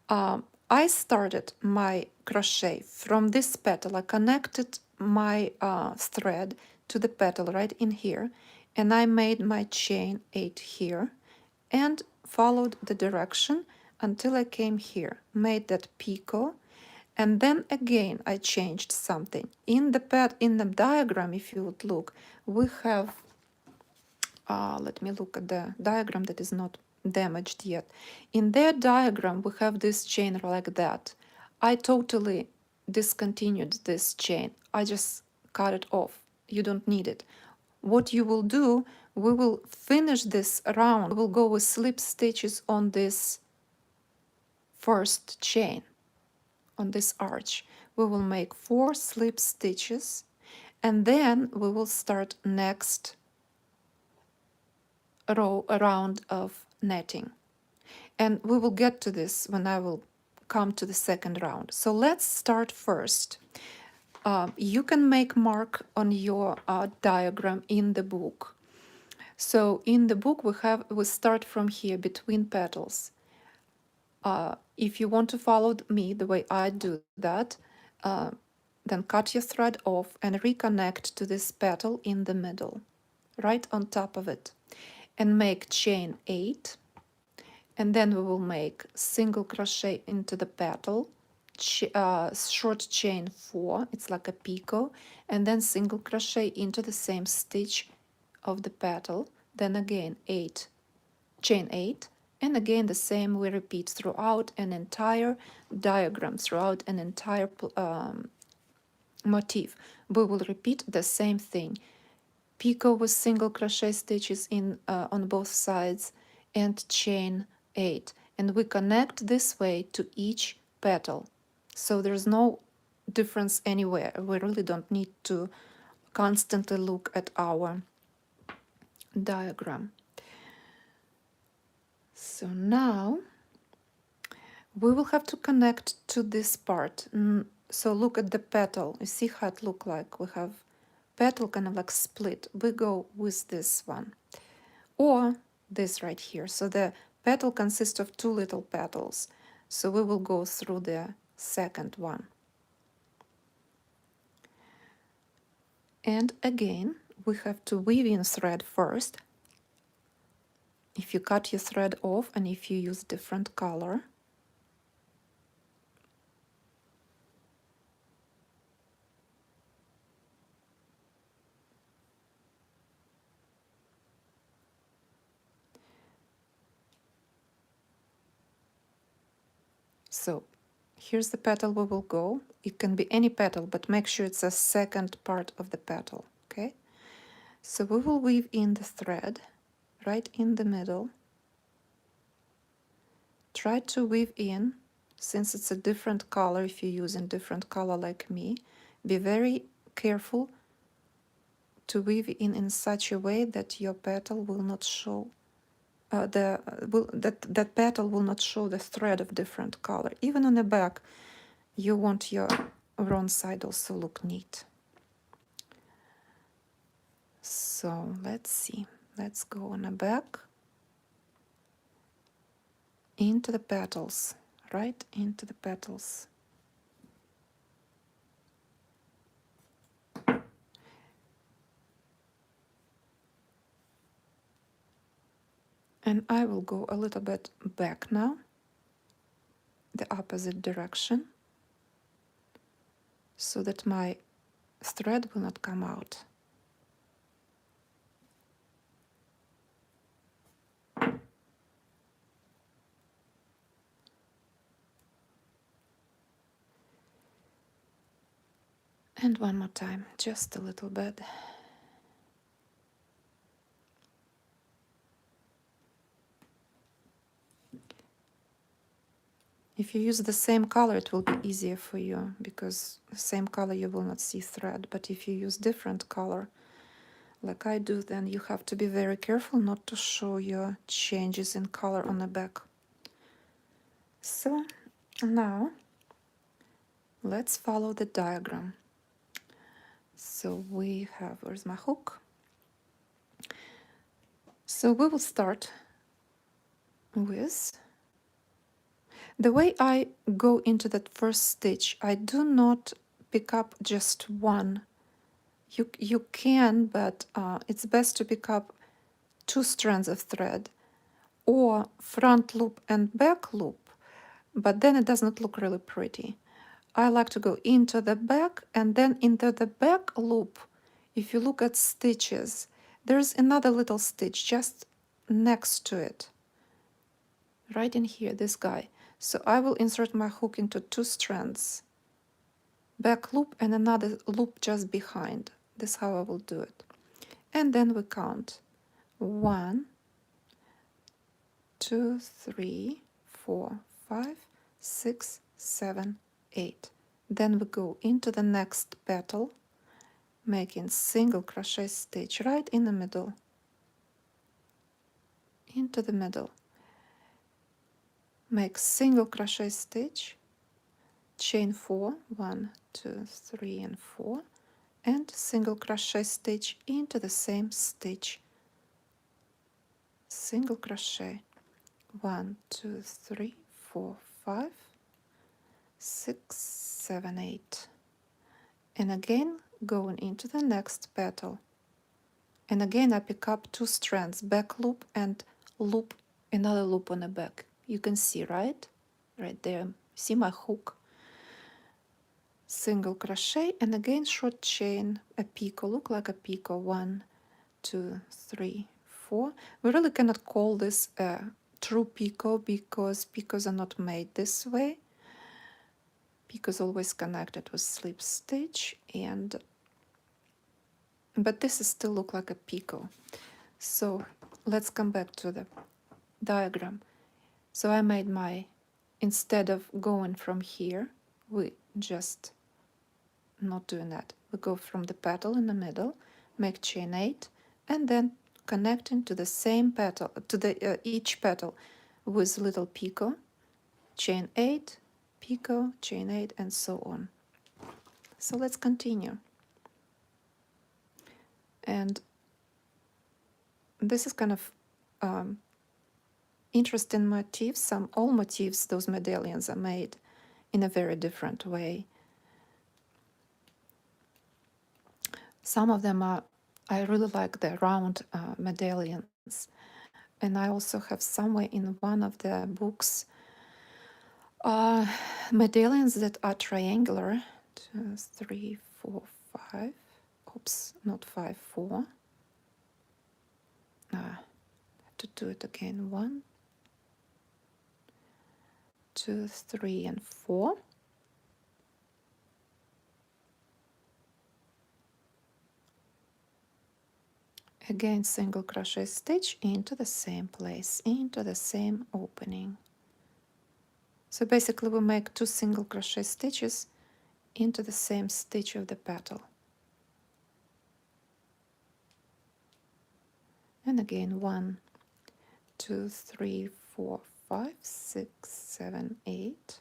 I started my crochet from this petal. I connected my thread to the petal right in here, and I made my chain 8 here and followed the direction until I came here, made that picot, and then again I changed something. In the diagram, if you would look, we have let me look at the diagram that is not damaged yet. In their diagram, we have this chain like that. I totally discontinued this chain. I just cut it off. You don't need it. What you will do, we will finish this round. We will go with slip stitches on this first chain, on this arch. We will make 4 slip stitches, and then we will start next round of netting, and we will get to this when I will come to the second round. So let's start first. You can make mark on your diagram in the book. So in the book we start from here between petals. If you want to follow me the way I do that, then cut your thread off and reconnect to this petal in the middle, right on top of it, and make chain 8, and then we will make single crochet into the petal, short chain 4, it's like a picot, and then single crochet into the same stitch of the petal, then again 8, chain 8, and again the same we repeat throughout an entire diagram, throughout an entire motif. We will repeat the same thing. Picot with single crochet stitches in on both sides and chain 8, and we connect this way to each petal, so there's no difference anywhere. We really don't need to constantly look at our diagram. So now we will have to connect to this part. So look at the petal. You see how it look like? We have petal kind of like split. We go with this one or this right here. So the petal consists of 2 little petals. So we will go through the second one. And again, we have to weave in thread first. If you cut your thread off and if you use different color, so here's the petal we will go. It can be any petal, but make sure it's a second part of the petal, okay? So we will weave in the thread right in the middle. Try to weave in, since it's a different color, if you're using different color like me, be very careful to weave in such a way that your petal will not show that petal will not show the thread of different color. Even on the back, you want your wrong side also look neat. So let's see. Let's go on the back into the petals, right into the petals. And I will go a little bit back now, the opposite direction, so that my thread will not come out. And one more time, just a little bit. If you use the same color, it will be easier for you because the same color you will not see thread. But if you use different color, like I do, then you have to be very careful not to show your changes in color on the back. So now let's follow the diagram. So we have, where's my hook? So we will start with, the way I go into that first stitch, I do not pick up just one. You can, but it's best to pick up 2 strands of thread or front loop and back loop, but then it does not look really pretty. I like to go into the back and then into the back loop. If you look at stitches, there's another little stitch just next to it, right in here, this guy. So I will insert my hook into 2 strands, back loop and another loop just behind. This is how I will do it. And then we count 1, 2, 3, 4, 5, 6, 7, 8. Then we go into the next petal, making single crochet stitch right in the middle, into the middle. Make single crochet stitch, chain 4, 1, 2, 3, and 4, and single crochet stitch into the same stitch. Single crochet, 1, 2, 3, 4, 5, 6, 7, 8. And again going into the next petal. And again I pick up 2 strands, back loop and loop, another loop on the back. You can see, right? Right there. See my hook? Single crochet and again short chain, a picot, look like a picot. 1, 2, 3, 4. We really cannot call this a true picot because picots are not made this way. Picots always connected with slip stitch, but this is still look like a picot. So let's come back to the diagram. So I made my, instead of going from here, we just not doing that. We go from the petal in the middle, make chain 8, and then connecting to the same petal, to the each petal with little picot, chain 8, picot, chain 8, and so on. So let's continue. And this is kind of interesting motifs. All motifs, those medallions are made in a very different way. Some of them are, I really like the round medallions. And I also have somewhere in one of the books medallions that are triangular. 2, 3, 4, 5. Oops, not 5, 4. I have to do it again. 1, 2, 3, and 4. Again, single crochet stitch into the same place, into the same opening. So basically we make 2 single crochet stitches into the same stitch of the petal. And again, 1, 2, 3, 4, 5, 6, 7, 8.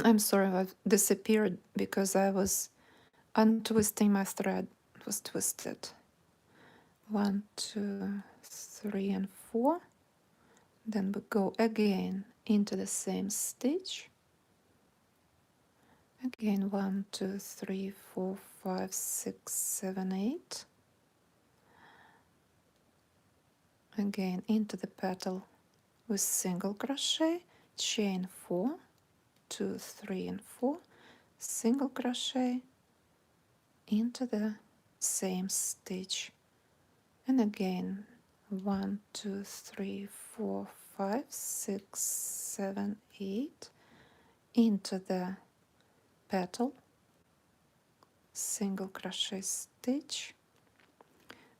I'm sorry, I've disappeared because I was untwisting my thread. It was twisted. 1, 2, 3, and 4. Then we go again into the same stitch. Again, 1, 2, 3, 4, 5, 6, 7, 8. Again, into the petal with single crochet, chain 4, 2, 3, and 4, single crochet into the same stitch. And again, 1, 2, 3, 4, 5, 6, 7, 8, into the petal, single crochet stitch,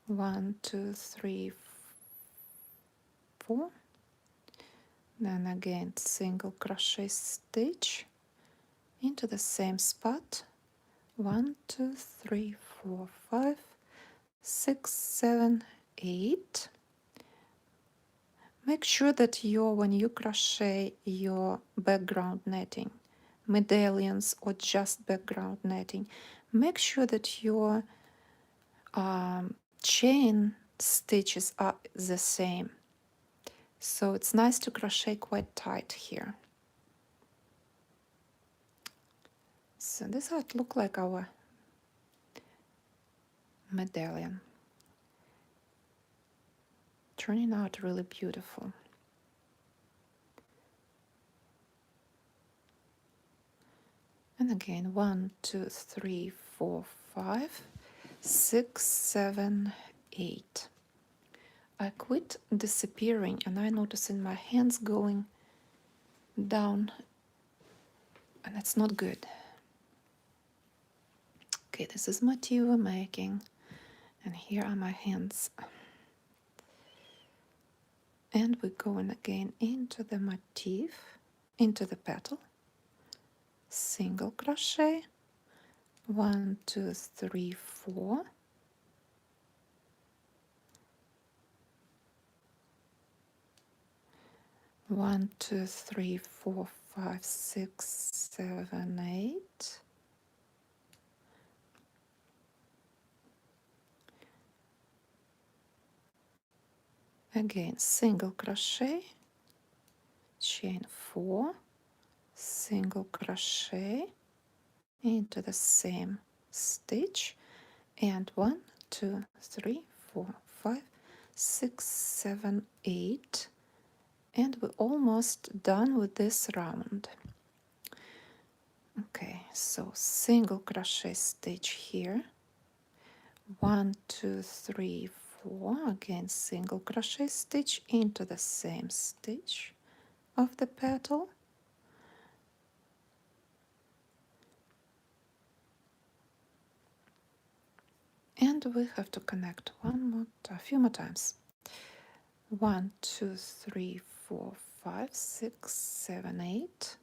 1, 2, 3, 4, then again single crochet stitch into the same spot, 1, 2, 3, 4, 5, 6, 7, 8. Make sure that when you crochet your background netting, medallions or just background netting, make sure that your chain stitches are the same. So it's nice to crochet quite tight here. So this is how it looks like our medallion. Turning out really beautiful. And again, 1, 2, 3, 4, 5, 6, 7, 8. I quit disappearing and I noticing my hands going down, and it's not good. Okay, this is motif we're making, and here are my hands. And we're going again into the motif, into the petal, single crochet, 1, 2, 3, 4. One, 2, 3, 4, 5, 6, 7, 8. Again, single crochet, chain 4, single crochet into the same stitch, and 1, 2, 3, 4, 5, 6, 7, 8. And we're almost done with this round. Okay, so single crochet stitch here, 1, 2, 3, 4. Again, single crochet stitch into the same stitch of the petal, and we have to connect a few more times. 1, 2, 3, 4, 5, 6, 7, 8.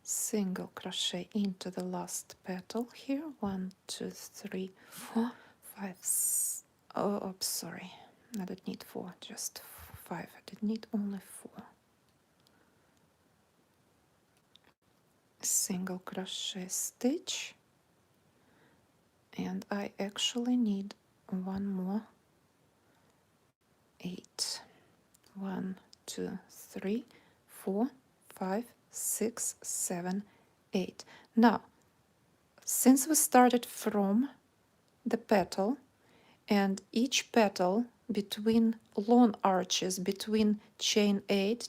Single crochet into the last petal here, 1, 2, 3, 4, 5. Oh, sorry, I didn't need 4, just 5. I did need only 4. Single crochet stitch, and I actually need one more 8. 1, 2, 3, 4, 5, 6, 7, 8. Now, since we started from the petal, and each petal between long arches between chain 8,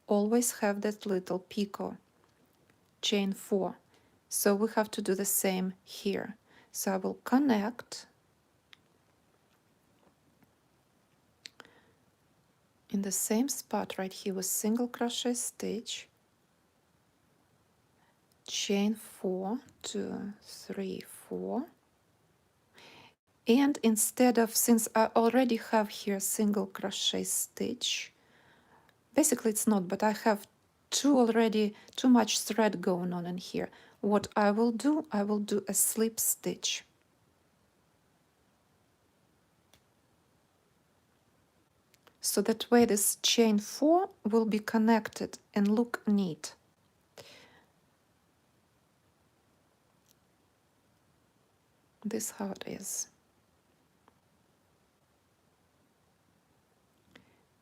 always have that little picot, chain 4. So we have to do the same here. So I will connect in the same spot right here with single crochet stitch, chain 4, 2, 3, 4. And instead of, since I already have here single crochet stitch, basically it's not, but I have too much thread going on in here. What I will do a slip stitch. So that way this chain 4 will be connected and look neat. This is how it is.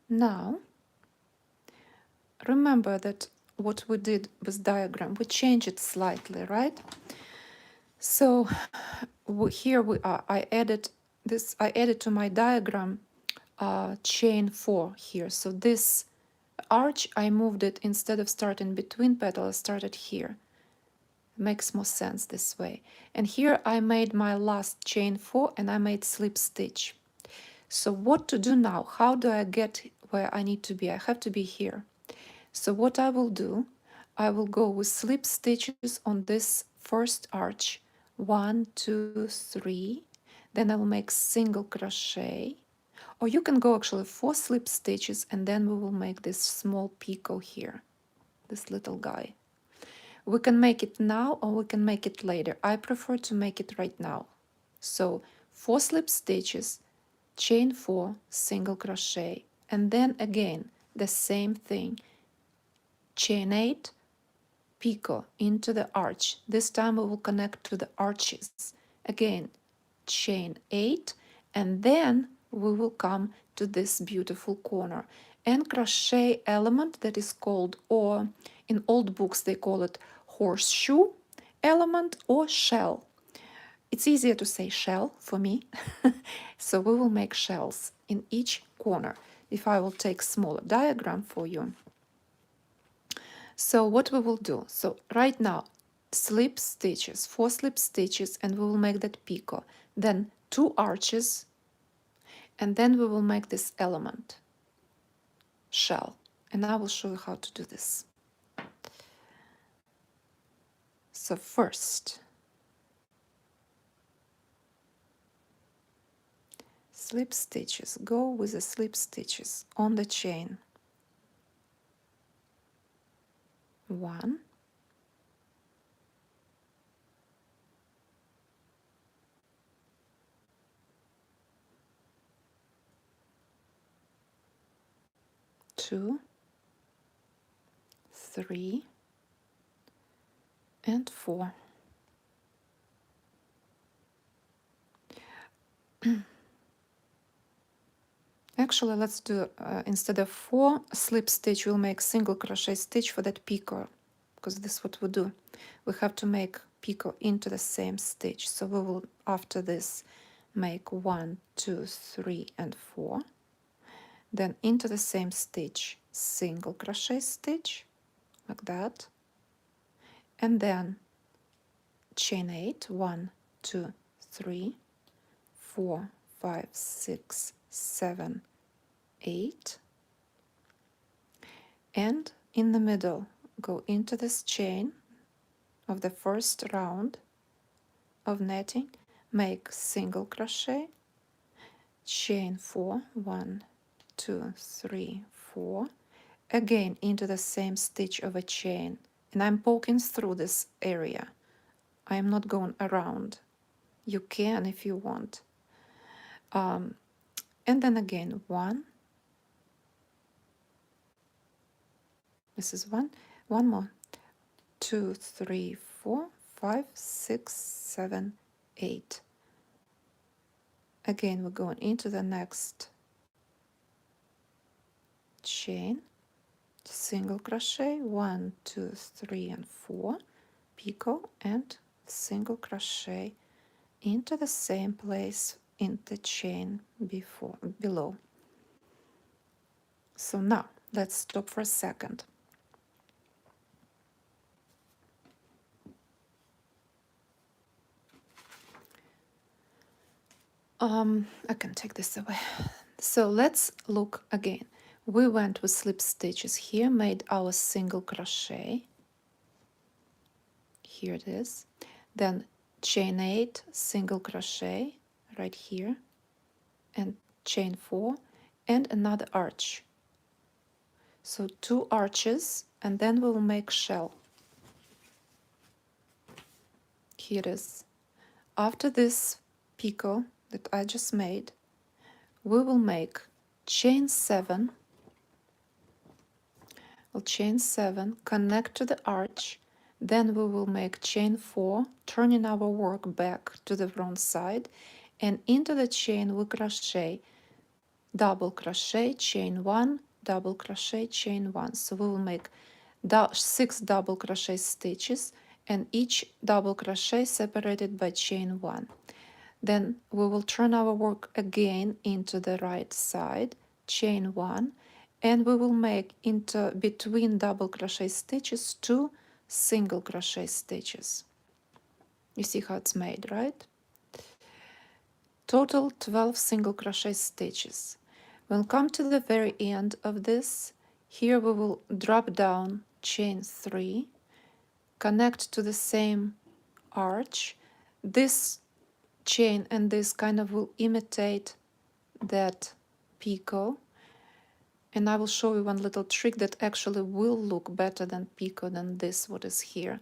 Now remember that what we did with diagram, we changed it slightly, right? So here we are. I added this. I added to my diagram chain 4 here. So this arch, I moved it, instead of starting between petals, I started here. Makes more sense this way. And here I made my last chain 4 and I made slip stitch. So what to do now? How do I get where I need to be? I have to be here. So what I will do, I will go with slip stitches on this first arch. 1, 2, 3. Then I will make single crochet. Or you can go actually 4 slip stitches and then we will make this small picot here, this little guy. We can make it now or we can make it later. I prefer to make it right now. So 4 slip stitches, chain 4, single crochet, and then again the same thing. Chain 8, picot into the arch. This time we will connect to the arches. Again, chain 8, and then we will come to this beautiful corner and crochet element that is called, or in old books they call it horseshoe element or shell. It's easier to say shell for me. So we will make shells in each corner. If I will take smaller diagram for you. So what we will do, so right now, slip stitches, 4 slip stitches, and we will make that picot. Then 2 arches, and then we will make this element, shell. And I will show you how to do this. So first, slip stitches, go with the slip stitches on the chain. 1, 2, 3, and 4. Actually, let's do, instead of 4 slip stitch, we'll make single crochet stitch for that picot, because this is what we do. We have to make picot into the same stitch. So we will, after this, make 1, 2, 3, and 4. Then into the same stitch, single crochet stitch, like that. And then chain 8, 1, 2, 3, 4, 5, 6, 7, 8. And in the middle, go into this chain of the first round of netting, make single crochet, chain 4, 1, 2, 3, 4, again into the same stitch of a chain, and I'm poking through this area. I am not going around. You can if you want. And then again 1. This is 1. One more. 2, 3, 4, 5, 6, 7, 8. Again, we're going into the next chain, single crochet, 1, 2, 3, and 4, picot, and single crochet into the same place in the chain below. So now let's stop for a second. I can take this away. So let's look again. We went with slip stitches here, made our single crochet. Here it is. Then chain 8, single crochet right here, and chain 4, and another arch. So 2 arches, and then we will make shell. Here it is. After this picot that I just made, we will make chain 7. We'll chain 7, connect to the arch, then we will make chain 4, turning our work back to the wrong side, and into the chain we crochet, double crochet, chain 1, double crochet, chain 1. So we will make 6 double crochet stitches, and each double crochet separated by chain 1. Then we will turn our work again into the right side, chain 1, and we will make into between double crochet stitches 2 single crochet stitches. You see how it's made, right? Total 12 single crochet stitches. We'll come to the very end of this. Here we will drop down, chain 3, connect to the same arch. This chain and this kind of will imitate that picot, and I will show you one little trick that actually will look better than picot than this what is here.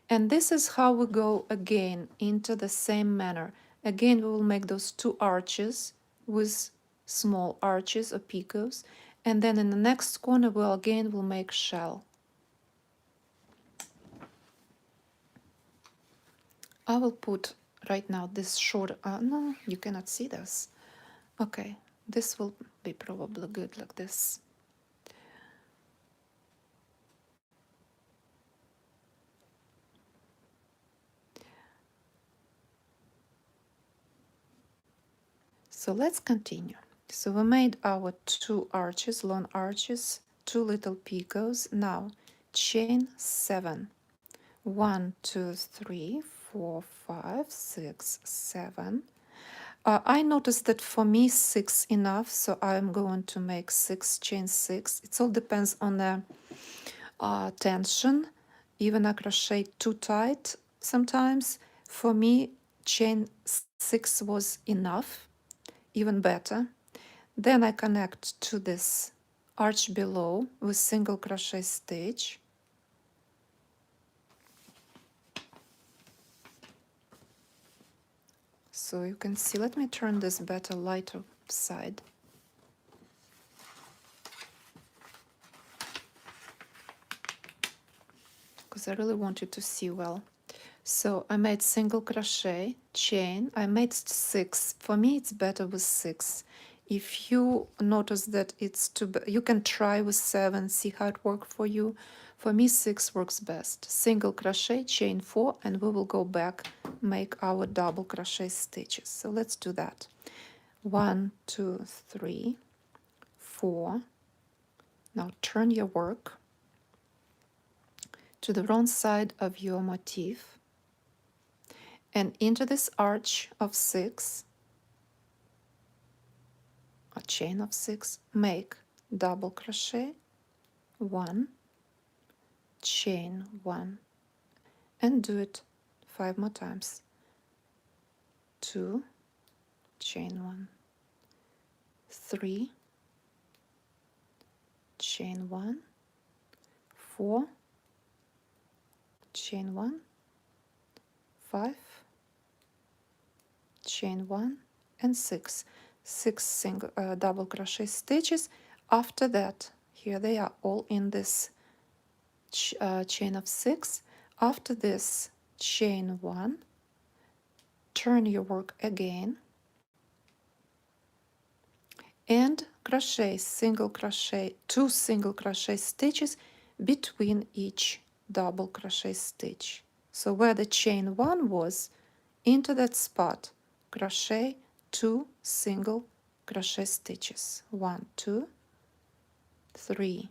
And this is how we go again into the same manner. Again we will make those 2 arches with small arches or picots, and then in the next corner we'll again will make shell. I will put right now this short, no, you cannot see this. Okay, this will be probably good like this. So let's continue. So we made our 2 arches, long arches, 2 little picots. Now chain 7. 1, 2, 3, 4, 5, 6, 7. I noticed that for me 6 enough, so I'm going to make 6, chain 6. It all depends on the tension. Even I crochet too tight sometimes. For me, chain 6 was enough, even better. Then I connect to this arch below with single crochet stitch. So you can see, let me turn this better lighter side. Because I really want you to see well. So I made single crochet, chain, I made 6. For me it's better with 6. If you notice that it's too you can try with 7, see how it works for you. For me 6 works best. Single crochet, chain 4, and we will go back, make our double crochet stitches. So let's do that. 1, 2, 3, 4. Now turn your work to the wrong side of your motif, and into this arch of 6, a chain of 6, make double crochet 1, chain 1, and do it 5 more times. 2, chain 1, 3, chain 1, 4, chain 1, 5, chain 1, and 6. 6 single double crochet stitches. After that, here they are all in this chain of 6. After this, chain 1, turn your work again, and crochet single crochet 2 single crochet stitches between each double crochet stitch. So where the chain 1 was, into that spot crochet 2 single crochet stitches. 1, 2, 3,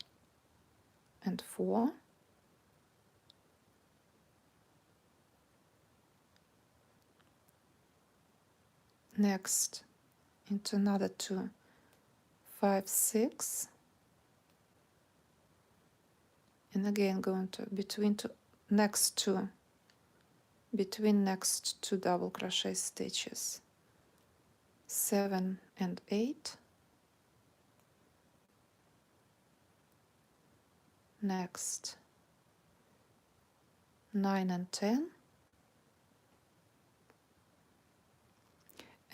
and 4. Next into another 2, 5, 6, and again going to between next two double crochet stitches. 7 and 8. Next 9 and 10.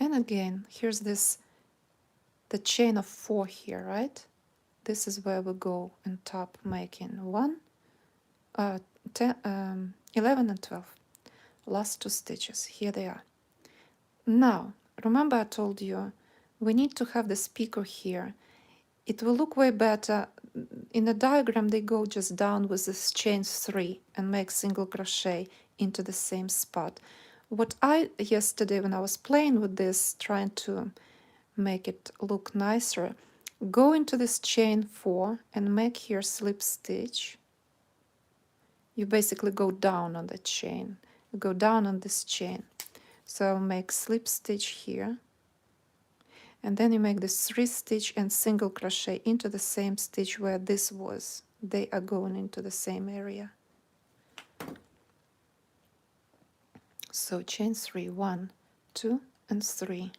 And again, here's this, the chain of 4 here, right? This is where we go and top, making 11 and 12. Last 2 stitches, here they are. Now, remember I told you we need to have this picot here. it will look way better. In the diagram, they go just down with this chain 3 and make single crochet into the same spot. What I, yesterday when I was playing with this, trying to make it look nicer, go into this chain 4 and make here slip stitch. You basically go down on the chain. You go down on this chain. So I'll make slip stitch here. And then you make this 3 stitch and single crochet into the same stitch where this was. They are going into the same area. So chain 3, 1, 2, and 3.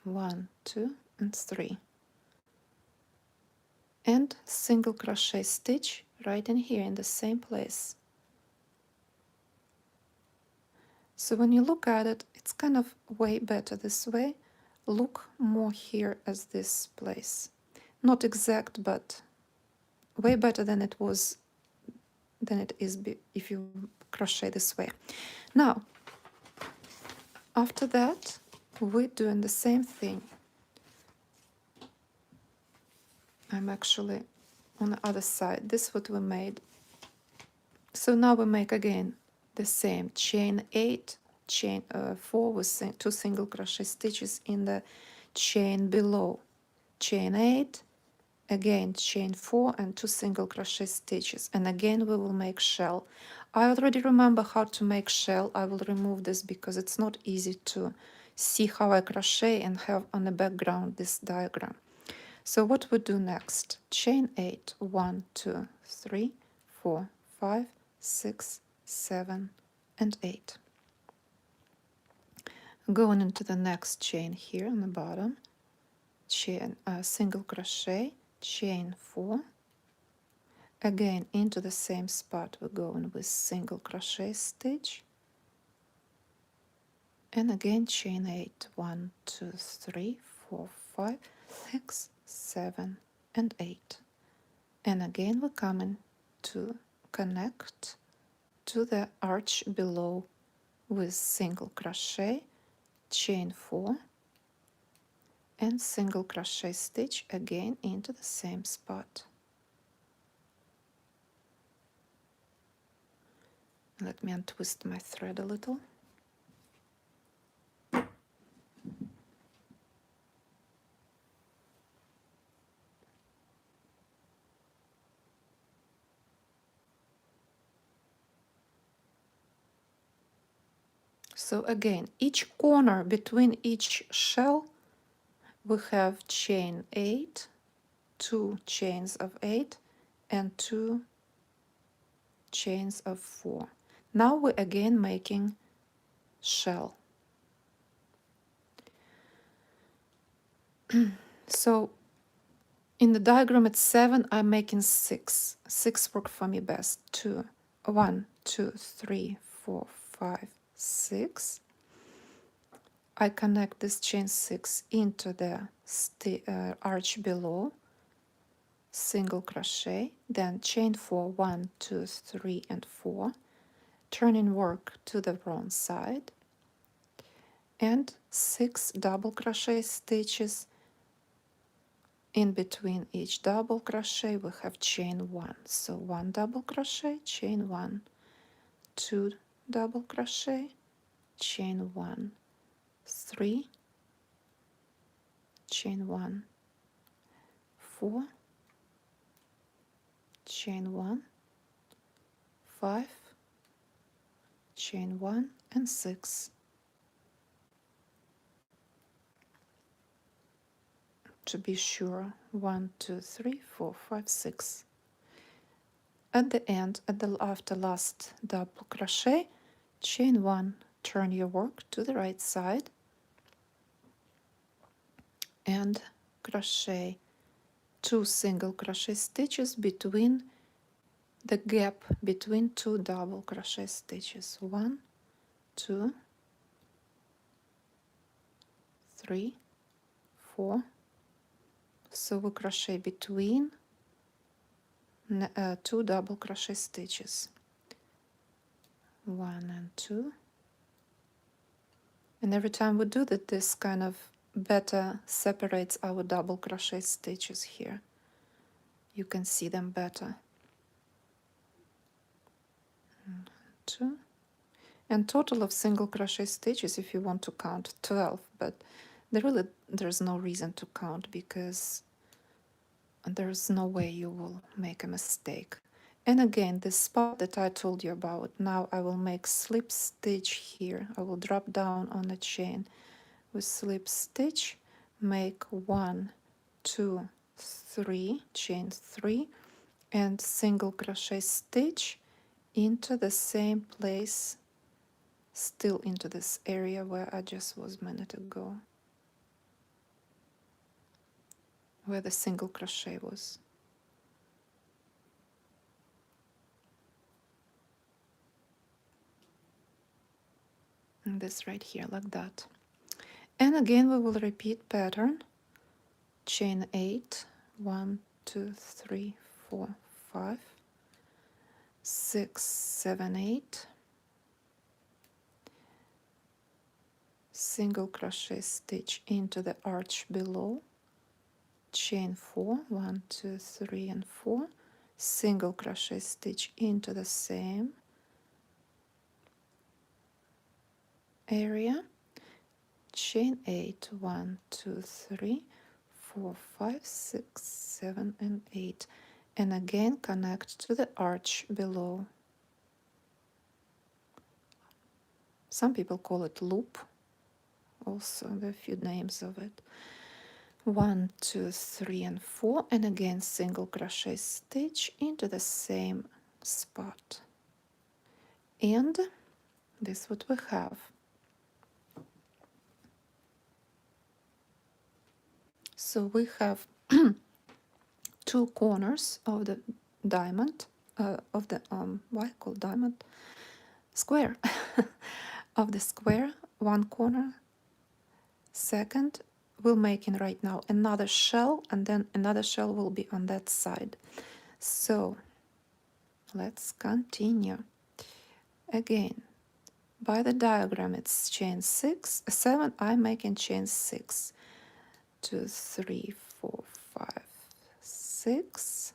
1, 2, and 3. And single crochet stitch right in here in the same place. So when you look at it, it's kind of way better this way. Look more here as this place. Not exact, but way better than it was, than it is if you crochet this way. Now, after that, we're doing the same thing. I'm actually on the other side. This is what we made. So now we make again the same chain 8, chain 4 with 2 single crochet stitches in the chain below. Chain 8, again chain 4 and 2 single crochet stitches, and again we will make shell. I already remember how to make shell. I will remove this because it's not easy to see how I crochet and have on the background this diagram. So what we do next? Chain 8, 1, 2, 3, 4, 5, 6, 7, and 8. Going into the next chain here on the bottom, chain single crochet, chain 4. Again into the same spot we're going with single crochet stitch, and again chain 8, 1, 2, 3, 4, 5, 6, 7, and 8. And again we're coming to connect to the arch below with single crochet, chain 4, and single crochet stitch again into the same spot. Let me untwist my thread a little. So again, each corner between each shell, we have chain 8, 2 chains of 8, and 2 chains of 4. Now we're again making shell. So in the diagram it's 7, I'm making 6. 6 work for me best. 2, 1, 2, 3, 4, 5, 6. I connect this chain 6 into the arch below, single crochet, then chain 4, 1, 2, 3, and 4, turning work to the wrong side, and 6 double crochet stitches. In between each double crochet we have chain 1. So 1 double crochet, chain 1, 2 double crochet, chain 1, 3, chain 1, 4, chain 1, 5, chain 1, and 6. To be sure, 1, 2, 3, 4, 5, 6. At the end, after last double crochet, chain 1, turn your work to the right side, and crochet 2 single crochet stitches between the gap between 2 double crochet stitches. 1, 2, 3, 4. So we crochet between 2 double crochet stitches. 1 and 2, And every time we do that, this kind of better separates our double crochet stitches here. You can see them better. 2, and total of single crochet stitches, if you want to count, 12, but there's no reason to count because there's no way you will make a mistake. And again, this spot that I told you about, now I will make slip stitch here. I will drop down on a chain with slip stitch, make 1, 2, 3, chain 3, and single crochet stitch into the same place, still into this area where I just was a minute ago, where the single crochet was. And this right here, like that. And again we will repeat pattern, chain 8, 1, 2, 3, 4, 5, 6, 7, 8, single crochet stitch into the arch below, chain 4, 1, 2, 3, and 4, single crochet stitch into the same area, chain 8, 1, 2, 3, 4, 5, 6, 7, and 8, and again connect to the arch below. Some people call it loop, also there are a few names of it. 1, 2, 3, and 4, and again single crochet stitch into the same spot. And this is what we have. So we have two corners of the diamond, of the what I call diamond, square, of the square, one corner. Second, we're making right now another shell, and then another shell will be on that side. So let's continue. Again, by the diagram it's chain 6, 7, I'm making chain 6, 2, 3, 4, 5, 6,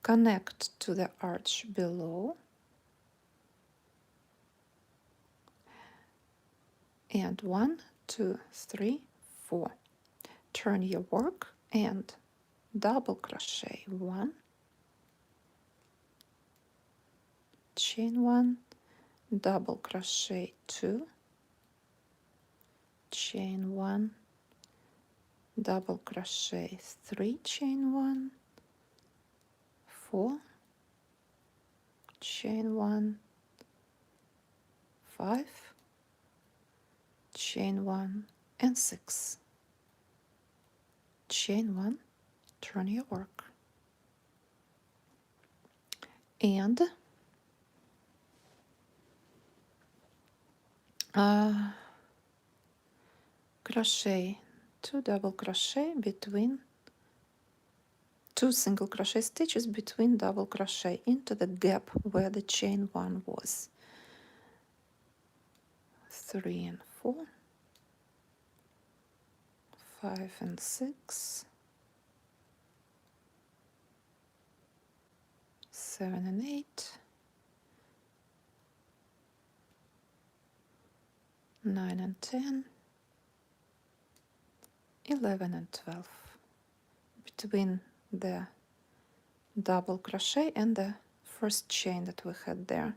connect to the arch below, and 1, 2, 3, 4. Turn your work and double crochet 1, chain 1, double crochet 2, chain 1, double crochet 3, chain 1, 4, chain 1, 5, chain 1, and 6, chain 1, turn your work, and crochet 2 double crochet between 2 single crochet stitches between double crochet into the gap where the chain 1 was. 3 and 4, 5 and 6, 7 and 8, 9 and 10, 11 and 12 between the double crochet and the first chain that we had there.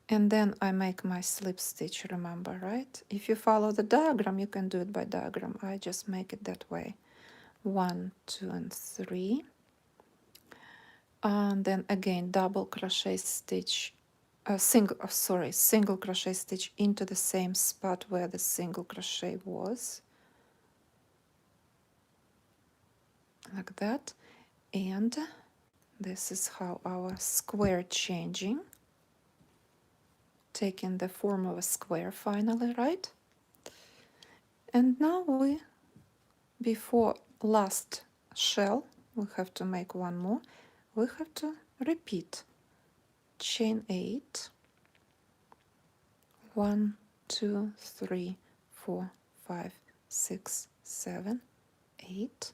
And then I make my slip stitch, remember, right? If you follow the diagram, you can do it by diagram. I just make it that way. 1, 2, and 3. And then again, double crochet stitch, single crochet stitch into the same spot where the single crochet was. Like that. And this is how our square changing, taking the form of a square finally, right? And now we, before last shell, we have to make one more. We have to repeat chain 8, 1, 2, 3, 4, 5, 6, 7, 8.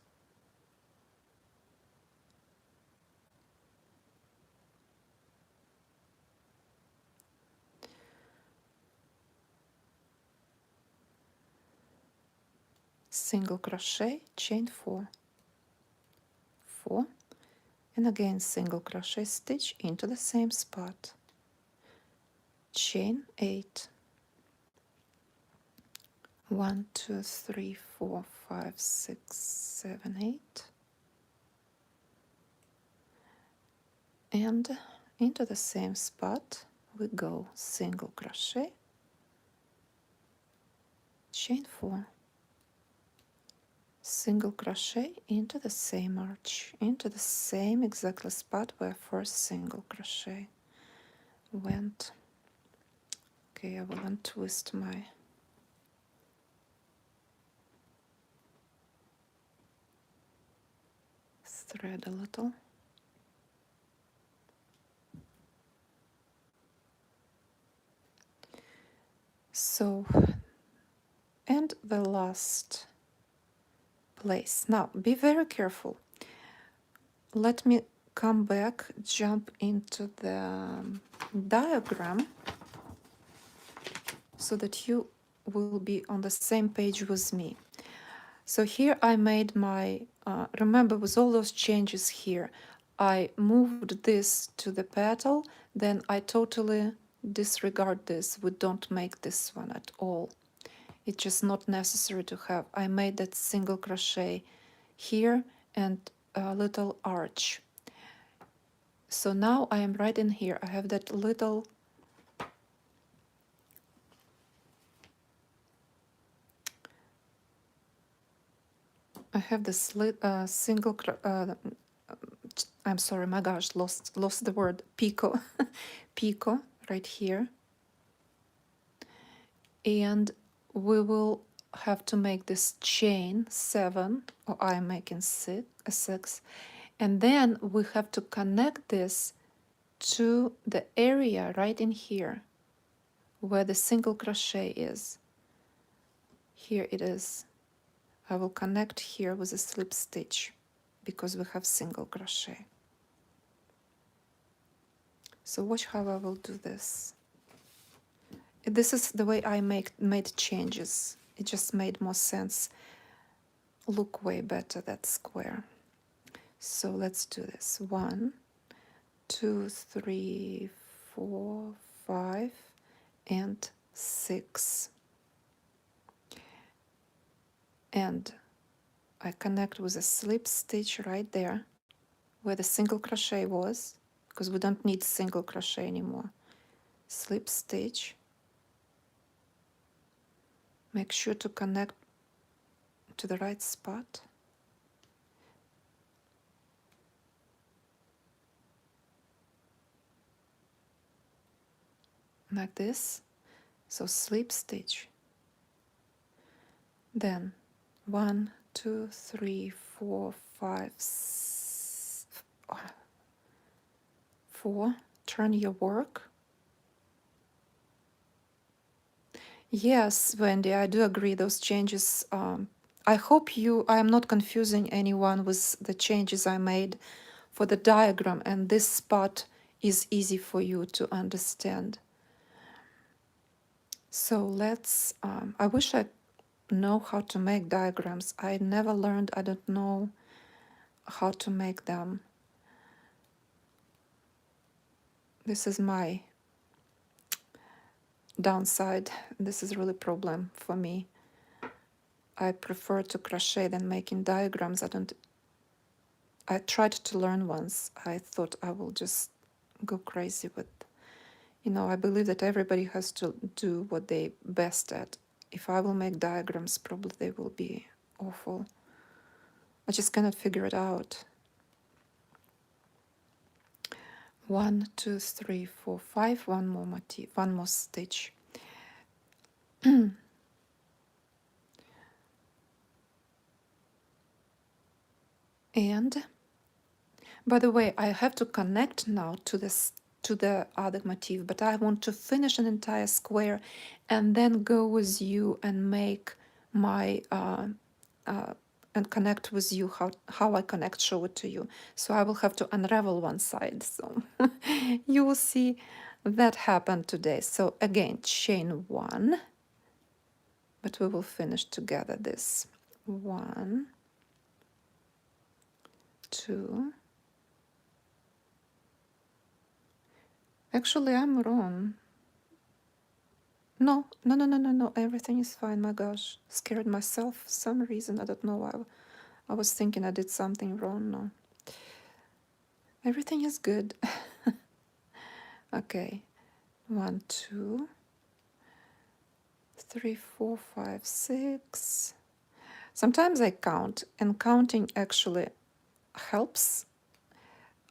Single crochet, chain 4, 4, and again single crochet stitch into the same spot, chain 8, 1, 2, 3, 4, 5, 6, 7, 8, and into the same spot we go single crochet, chain 4, single crochet into the same arch, into the same exactly spot where first single crochet went. Okay, I will untwist my thread a little. So, and the last place. Now, be very careful. Let me come back, jump into the diagram so that you will be on the same page with me. So here I made my, remember with all those changes here, I moved this to the petal, then I totally disregard this. We don't make this one at all. It's just not necessary to have. I made that single crochet here and a little arch. So now I am right in here. I have that little I have this single I'm sorry, my gosh, lost the word picot picot right here, and we will have to make this chain 7, or I'm making 6, and then we have to connect this to the area right in here where the single crochet is. Here it is. I will connect here with a slip stitch because we have single crochet. So watch how I will do this. This is the way I made changes. It just made more sense. Look way better, that square. So let's do this. 1, 2, 3, 4, 5, and 6. And I connect with a slip stitch right there where the single crochet was, because we don't need single crochet anymore. Slip stitch. Make sure to connect to the right spot. Like this. So slip stitch. Then 1, 2, 3, 4, 5, 4. Turn your work. Yes, Wendy, I do agree. Those changes. I hope I am not confusing anyone with the changes I made for the diagram, and this spot is easy for you to understand. So let's. I wish I know how to make diagrams. I never learned. I don't know how to make them. This is my downside. This is really a problem for me. I prefer to crochet than making diagrams. I tried to learn once. I thought I will just go crazy with, I believe that everybody has to do what they best at. If I will make diagrams, probably they will be awful. I just cannot figure it out. 1, 2, 3, 4, 5. One more motif, one more stitch. And by the way, I have to connect now to this to the other motif, but I want to finish an entire square and then go with you and make my and connect with you how I connect, show it to you. So I will have to unravel one side. So you will see that happen today. So again, chain one, but we will finish together this 1, 2. Actually, I'm wrong. No, no, no, no, no, no. Everything is fine. My gosh, scared myself for some reason. I don't know why. I was thinking I did something wrong. No, everything is good. Okay, 1, 2, 3, 4, 5, 6. Sometimes I count, and counting actually helps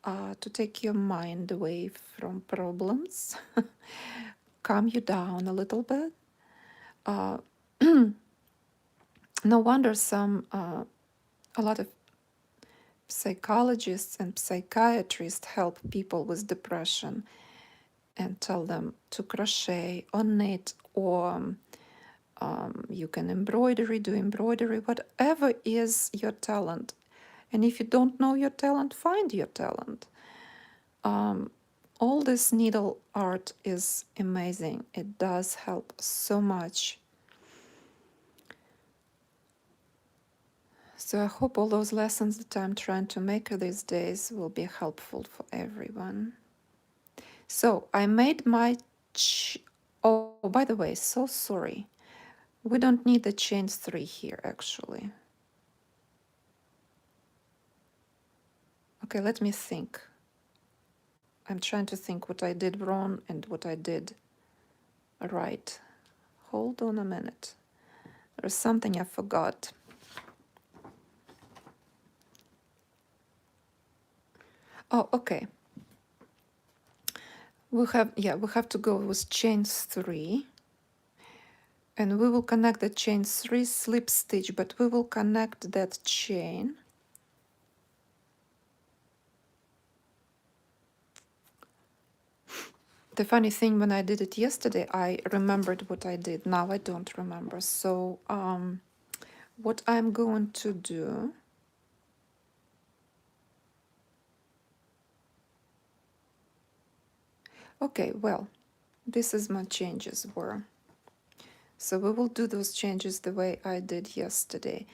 to take your mind away from problems, calm you down a little bit. No wonder a lot of psychologists and psychiatrists help people with depression and tell them to crochet or knit or you can do embroidery, whatever is your talent. And if you don't know your talent, find your talent. All this needle art is amazing. It does help so much. So I hope all those lessons that I'm trying to make these days will be helpful for everyone. So I made my, oh, by the way, so sorry. We don't need the chain 3 here, actually. Okay, let me think. I'm trying to think what I did wrong and what I did right. Hold on a minute. There's something I forgot. Oh, okay. We have to go with chain 3. And we will connect the chain 3 slip stitch, but we will connect that chain. The funny thing, when I did it yesterday, I remembered what I did. Now I don't remember. So what I'm going to do, okay, well, this is my changes were. So we will do those changes the way I did yesterday.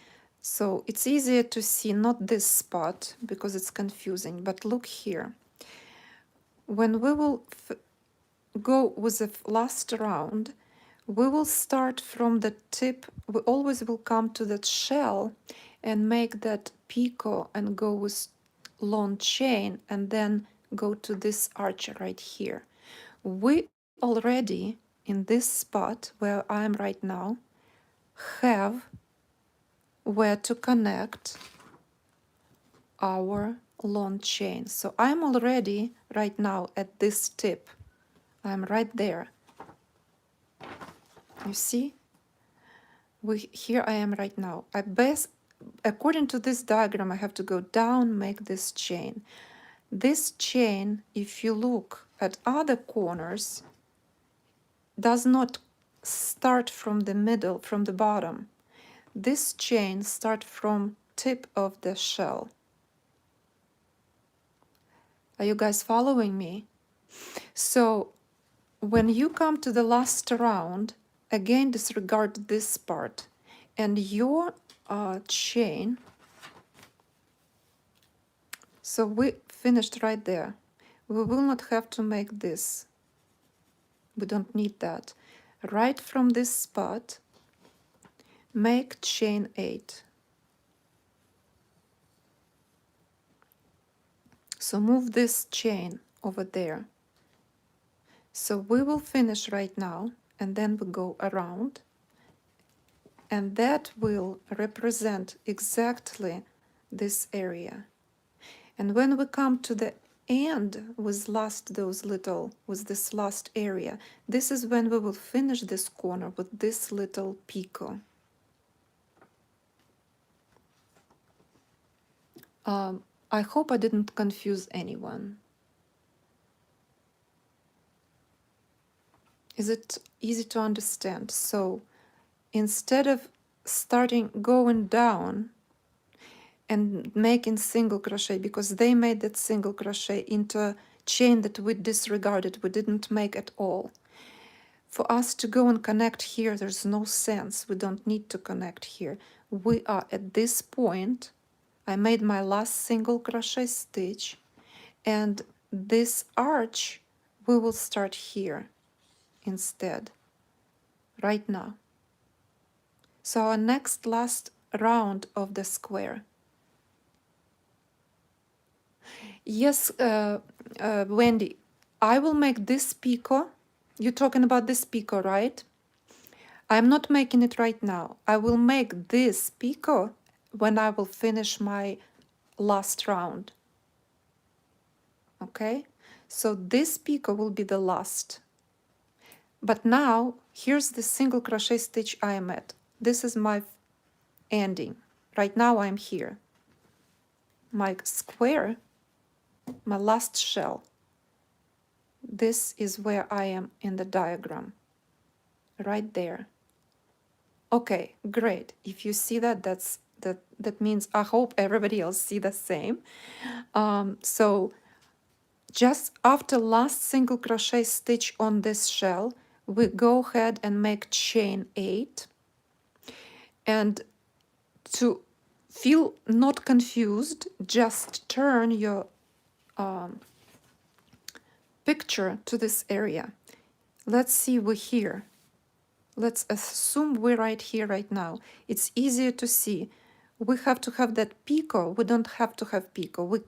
So it's easier to see not this spot because it's confusing, but look here. When we will go with the last round, we will start from the tip. We always will come to that shell and make that picot and go with long chain and then go to this arch right here. We already in this spot where I am right now have where to connect our long chain. So I'm already right now at this tip. I'm right there. You see? Here I am right now. According to this diagram, I have to go down, make this chain. This chain, if you look at other corners, does not start from the middle, from the bottom. This chain starts from tip of the shell. Are you guys following me? So when you come to the last round, again disregard this part, and your chain, so we finished right there. We will not have to make this. We don't need that. Right from this spot, make chain 8. So move this chain over there. So we will finish right now, and then we go around, and that will represent exactly this area. And when we come to the end with this last area, this is when we will finish this corner with this little picot. I hope I didn't confuse anyone. Is it easy to understand? So instead of starting going down and making single crochet, because they made that single crochet into a chain that we disregarded, we didn't make at all. For us to go and connect here, there's no sense. We don't need to connect here. We are at this point. I made my last single crochet stitch, and this arch, we will start here instead, right now. So our next last round of the square. Yes, Wendy, I will make this picot. You're talking about this picot, right? I'm not making it right now. I will make this picot when I will finish my last round. Okay? So this picot will be the last. But now, here's the single crochet stitch I am at. This is my ending. Right now I'm here. My square, my last shell. This is where I am in the diagram. Right there. Okay, great. If you see that, that means I hope everybody else see the same. So just after last single crochet stitch on this shell, we go ahead and make chain 8. And to feel not confused, just turn your picture to this area. Let's see, we're here. Let's assume we're right here right now. It's easier to see. We have to have that picot. We don't have to have picot. We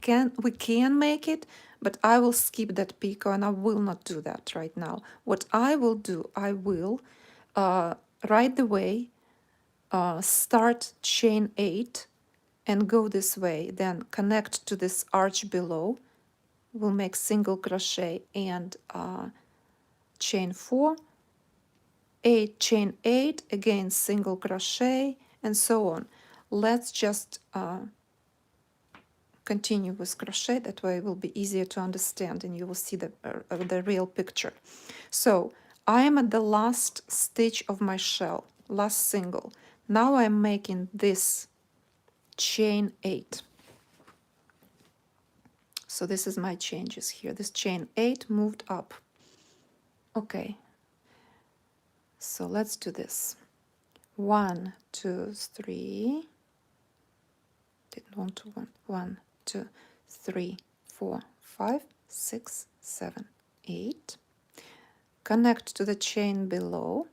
can make it, but I will skip that picot and I will not do that right now. What I will do, I will right away start chain 8 and go this way. Then connect to this arch below. We'll make single crochet and chain 4. 8, chain 8, again single crochet, and so on. Let's just continue with crochet. That way it will be easier to understand and you will see the real picture. So I am at the last stitch of my shell, last single. Now I'm making this chain 8. So this is my changes here. This chain 8 moved up. Okay, so let's do this. 1, 2, 3. Didn't want to 1, 2, 3, 4, 5, 6, 7, 8. Connect to the chain below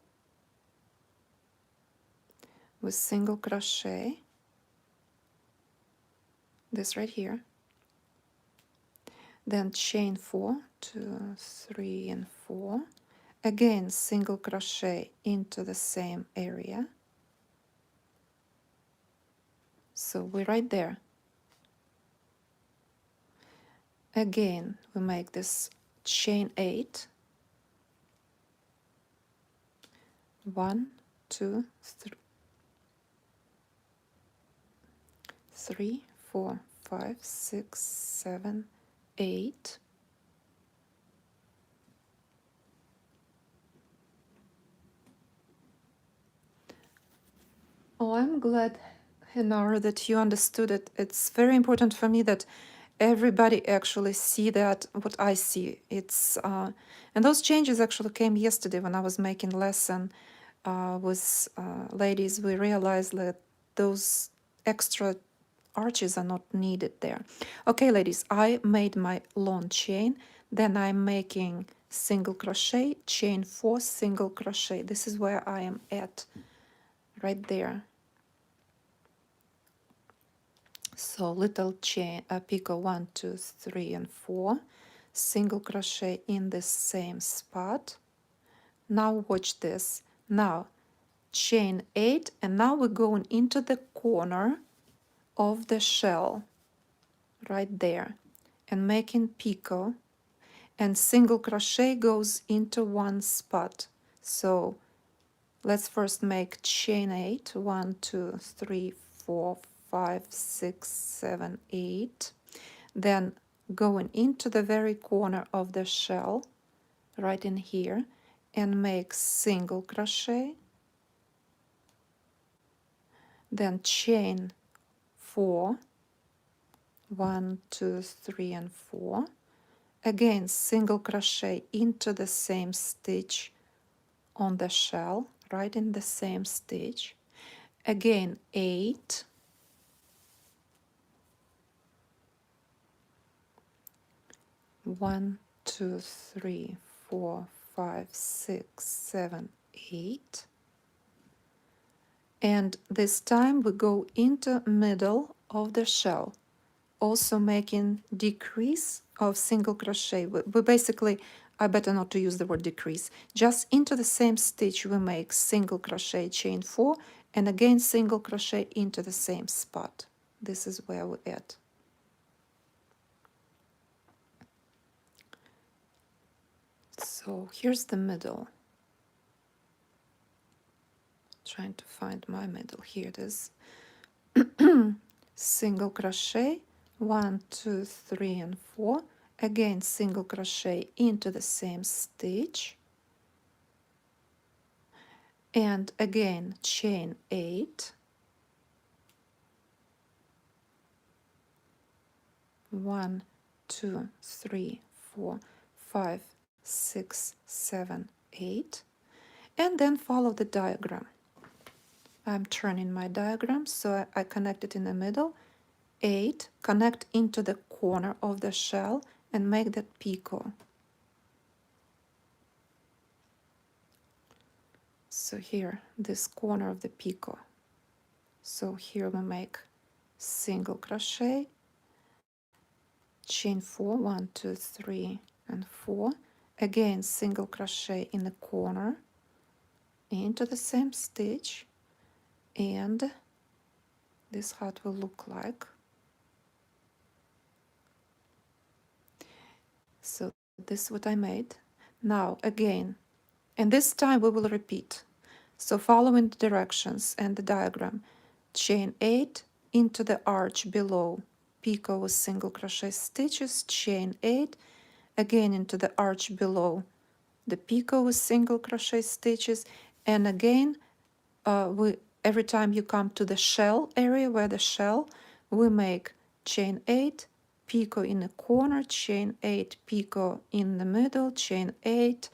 with single crochet. This right here. Then chain 4, 2, 3, and 4. Again, single crochet into the same area. So we're right there. Again, we make this chain 8. 1, 2, 3, 4, 5, 6, 7, 8. Oh, I'm glad, Henara, that you understood it. It's very important for me that everybody actually see that what I see. It's and those changes actually came yesterday when I was making lesson with ladies. We realized that those extra arches are not needed there. Okay, ladies, I made my long chain. Then I'm making single crochet, chain 4, single crochet. This is where I am at, right there. So little chain, picot 1, 2, 3, and 4, single crochet in the same spot. Now watch this. Now chain 8, and now we're going into the corner of the shell, right there, and making picot, and single crochet goes into one spot. So let's first make chain 8, 1, 2, 3, 4, 5, 6, 7, 8. Then going into the very corner of the shell, right in here, and make single crochet, then chain 4, 1, 2, 3, and 4. Again, single crochet into the same stitch on the shell, right in the same stitch. Again, 8, 1, 2, 3, 4, 5, 6, 7, 8. And this time we go into middle of the shell, also making decrease of single crochet. We basically, I better not to use the word decrease, just into the same stitch we make single crochet, chain 4, and again single crochet into the same spot. This is where we're at. So here's the middle. Trying to find my middle. Here it is. Single crochet, 1, 2, 3, and 4. Again, single crochet into the same stitch. And again, chain 8. 1, 2, 3, 4, 5, 6, 7, 8. And then follow the diagram. I'm turning my diagram so I connect it in the middle. 8, connect into the corner of the shell and make that picot. So here, this corner of the picot. So here we make single crochet, chain 4, 1, 2, 3, and 4. Again, single crochet in the corner into the same stitch, and this how it will look like. So this is what I made. Now again, and this time we will repeat. So following the directions and the diagram, chain 8 into the arch below, picot with single crochet stitches, chain 8, again into the arch below, the picot with single crochet stitches, and again every time you come to the shell area where the shell, we make chain 8, picot in the corner, chain 8, picot in the middle, chain 8,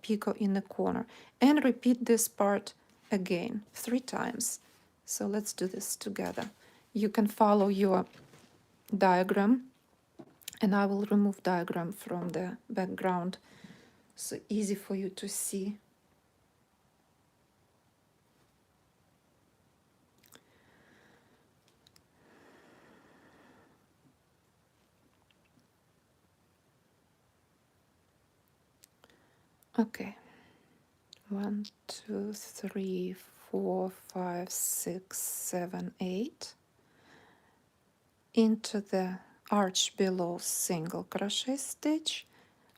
picot in the corner, and repeat this part again 3 times. So let's do this together. You can follow your diagram, and I will remove diagram from the background so easy for you to see. Okay. 1, 2, 3, 4, 5, 6, 7, 8. Into the arch below, single crochet stitch.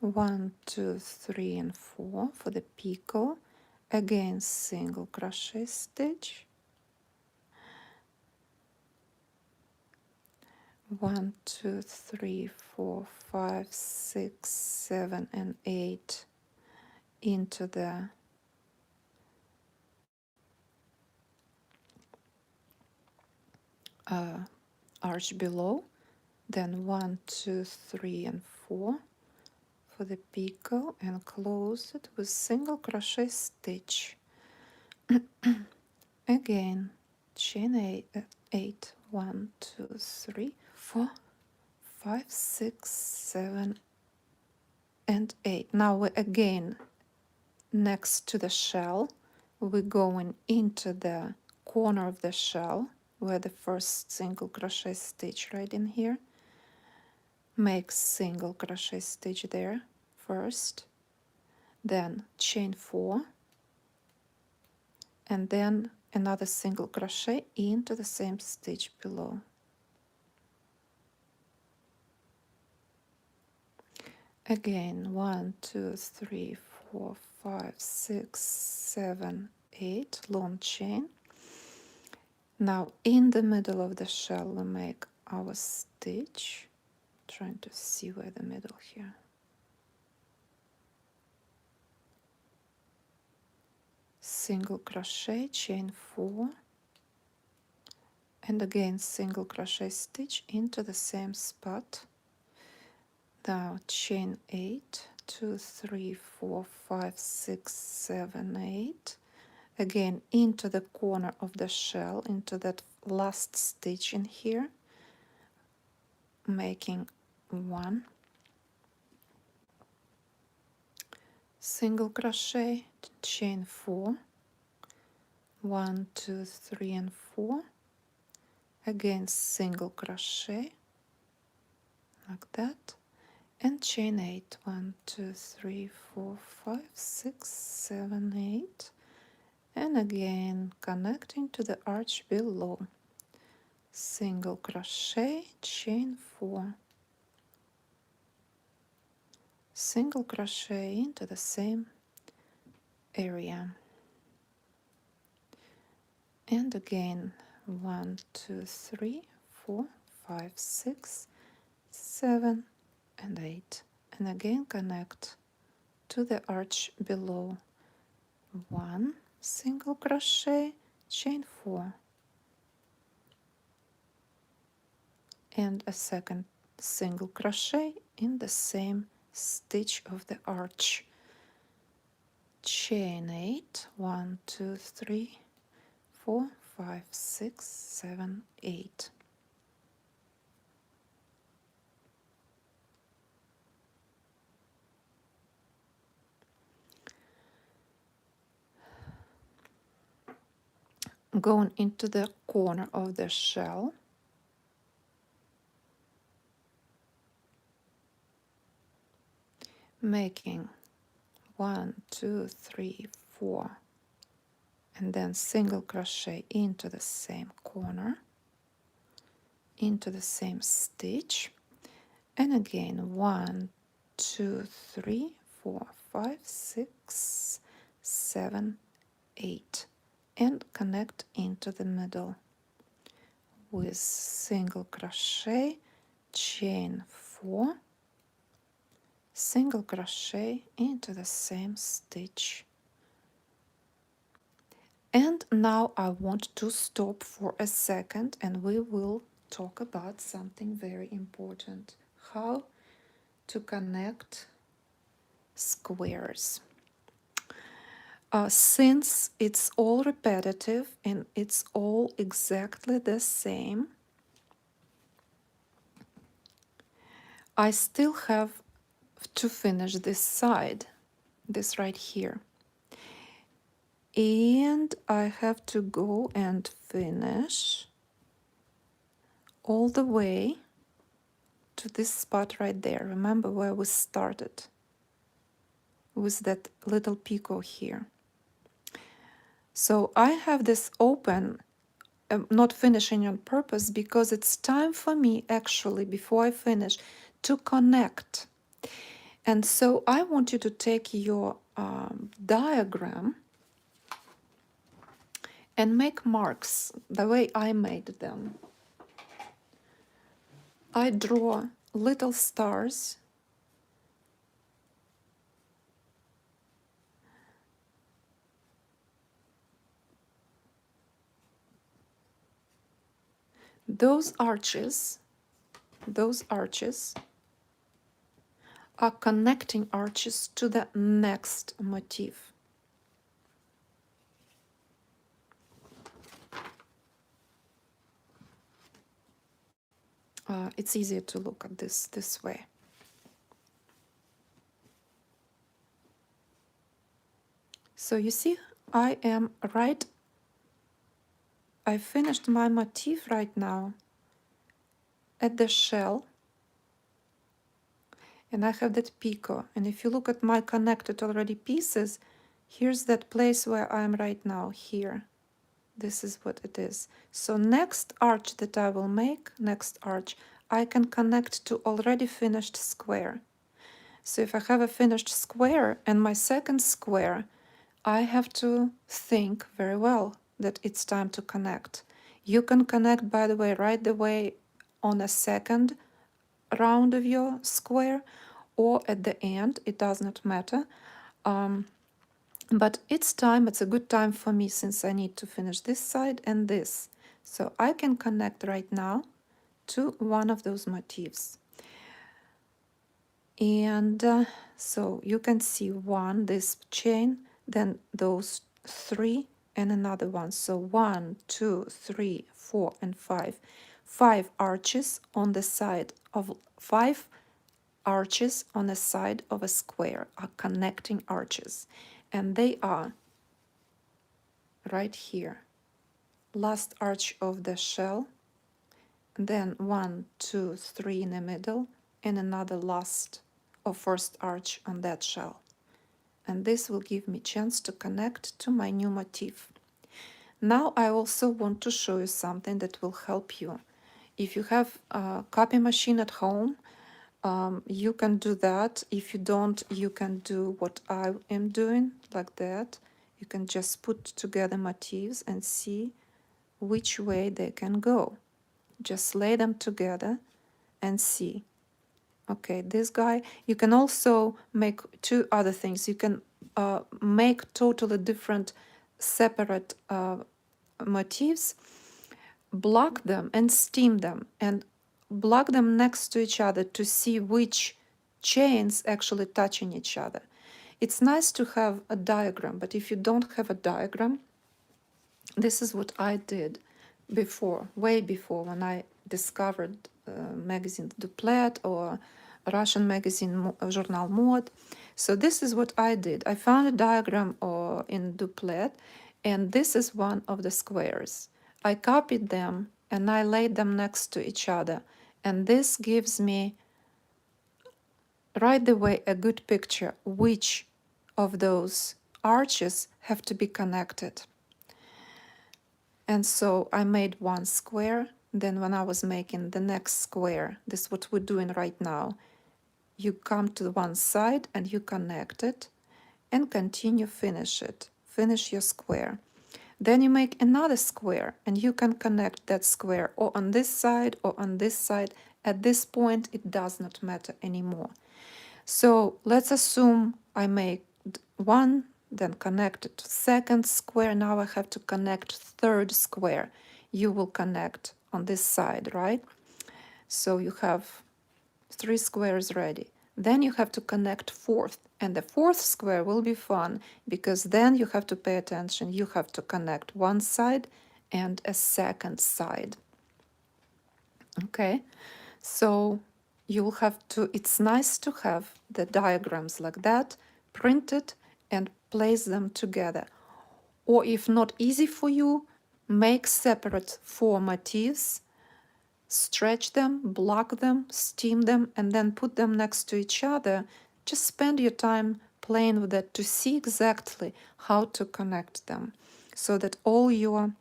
1, 2, 3, and 4 for the picot. Again, single crochet stitch. 1, 2, 3, 4, 5, 6, 7, and 8 into the arch below, then 1, 2, 3, and 4 for the picot, and close it with single crochet stitch. Again, chain 8, 1, 2, 3, 4, 5, 6, 7, and 8. Now we again, next to the shell, we're going into the corner of the shell where the first single crochet stitch right in here. Make single crochet stitch there first, then chain 4, and then another single crochet into the same stitch below. Again, 1, 2, 3, 4, 5, 6, 7, 8, long chain. Now in the middle of the shell we make our stitch. Trying to see where the middle here. single crochet, chain 4, and again single crochet stitch into the same spot. Now chain 8, 2, 3, 4, 5, 6, 7, 8. Again into the corner of the shell, into that last stitch in here, making 1 single crochet, chain 4, 1, 2, 3, and 4. Again single crochet like that, and chain 8, 1, 2, 3, 4, 5, 6, 7, 8, and again connecting to the arch below, single crochet, chain 4, single crochet into the same area, and again 1, 2, 3, 4, 5, 6, 7, and 8, and again connect to the arch below, 1 single crochet, chain 4, and a second single crochet in the same stitch of the arch, chain 8, 1, 2, 3, 4, 5, 6, 7, 8. Going into the corner of the shell, making 1, 2, 3, 4, and then single crochet into the same corner, into the same stitch, and again 1, 2, 3, 4, 5, 6, 7, 8, and connect into the middle with single crochet, chain 4, single crochet into the same stitch. And now I want to stop for a second and we will talk about something very important: how to connect squares. Since it's all repetitive and it's all exactly the same, I still have to finish this side, this right here. And I have to go and finish all the way to this spot right there. Remember where we started with that little picot here. So I have this open, not finishing on purpose, because it's time for me actually, before I finish, to connect. And so I want you to take your diagram and make marks the way I made them. I draw little stars those arches are connecting arches to the next motif. It's easier to look at this way. So you see, I finished my motif right now at the shell, and I have that picot. And if you look at my connected already pieces, here's that place where I am right now, here. This is what it is. So next arch that I will make, next arch, I can connect to already finished square. So if I have a finished square and my second square, I have to think very well that it's time to connect. You can connect, by the way, right away on a second round of your square or at the end, it does not matter. But it's a good time for me since I need to finish this side and this. So I can connect right now to one of those motifs. And so you can see one, this chain, then those three, and another one. So 1, 2, 3, 4, and 5. 5 arches on the side of 5 arches on the side of a square are connecting arches. And they are right here. Last arch of the shell, then 1, 2, 3 in the middle, and another last or first arch on that shell. And this will give me chance to connect to my new motif. Now I also want to show you something that will help you. If you have a copy machine at home, you can do that. If you don't, you can do what I am doing, like that. You can just put together motifs and see which way they can go. Just lay them together and see. Okay, this guy, you can also make two other things. You can make totally different separate motifs, block them and steam them, and block them next to each other to see which chains actually touching each other. It's nice to have a diagram, but if you don't have a diagram, this is what I did before, way before, when I discovered magazine Duplet or Russian magazine Journal Mode. So this is what I did. I found a diagram in Duplet, and this is one of the squares. I copied them and I laid them next to each other, and this gives me right away a good picture which of those arches have to be connected. And so I made one square. Then when I was making the next square, this is what we're doing right now. You come to one side and you connect it and continue finish it. Finish your square. Then you make another square and you can connect that square or on this side or on this side. At this point, it does not matter anymore. So let's assume I make one, then connect it to second square. Now I have to connect third square. You will connect on this side, right? So you have 3 squares ready. Then you have to connect fourth. And the fourth square will be fun because then you have to pay attention. You have to connect one side and a second side. Okay, so you'll have to, it's nice to have the diagrams like that printed and place them together. Or if not easy for you, make separate 4 motifs, stretch them, block them, steam them, and then put them next to each other. Just spend your time playing with that to see exactly how to connect them so that all your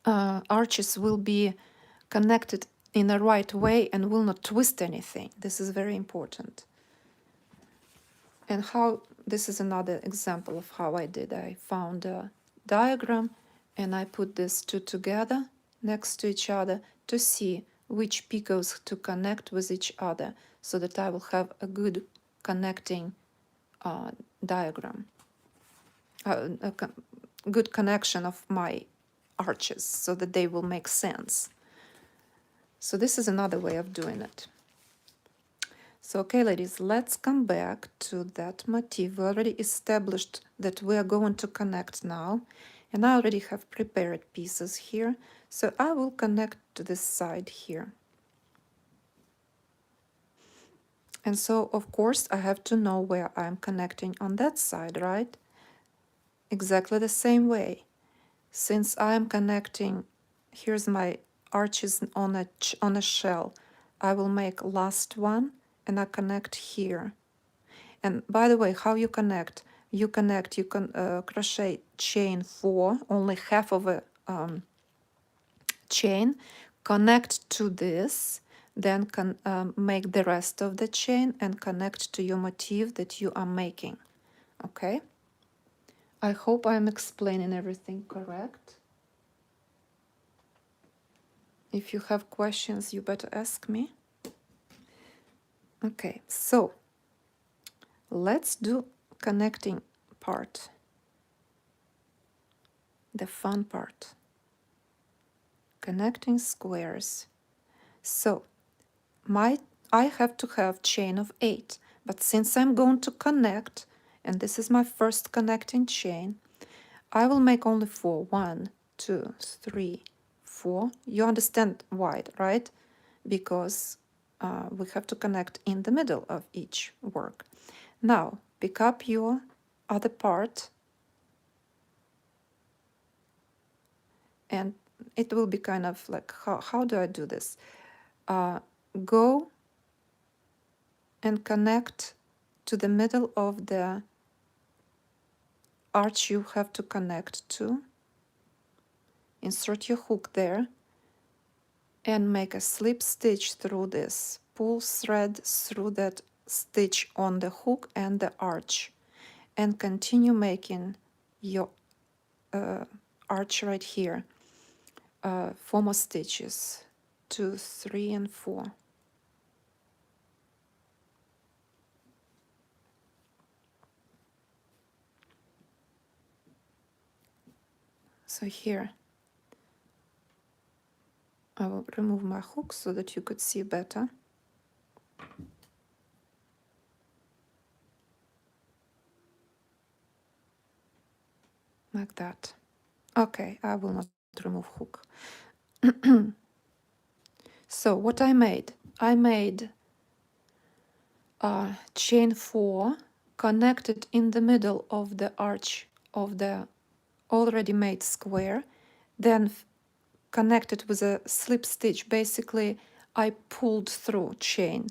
arches will be connected in the right way and will not twist anything. This is very important. And how, this is another example of how I did. I found a diagram and I put these two together next to each other to see which picots to connect with each other so that I will have a good connecting diagram, good connection of my arches so that they will make sense. So this is another way of doing it. So, okay, ladies, let's come back to that motif. We already established that we are going to connect now, and I already have prepared pieces here. So I will connect to this side here. And so, of course, I have to know where I'm connecting on that side, right? Exactly the same way. Since I'm connecting, here's my arches on a shell. I will make last one and I connect here. And by the way, how you connect? You can crochet chain 4, only half of a chain, connect to this, then make the rest of the chain and connect to your motif that you are making. Okay? I hope I'm explaining everything correct. If you have questions, you better ask me. Okay, so let's do connecting part, the fun part, connecting squares. So I have to have chain of 8, but since I'm going to connect, and this is my first connecting chain, I will make only 4. 1, 2, 3, 4. You understand why, right? Because we have to connect in the middle of each work. Now, pick up your other part, and it will be kind of like, how do I do this? Go and connect to the middle of the arch you have to connect to. Insert your hook there and make a slip stitch through this. Pull thread through that stitch on the hook and the arch, and continue making your arch right here. 4 more stitches, 2, 3, and 4. So here I will remove my hook so that you could see better. Like that. Okay, I will not remove hook. So what I made chain 4 connected in the middle of the arch of the already made square, then connected with a slip stitch. Basically, I pulled through chain.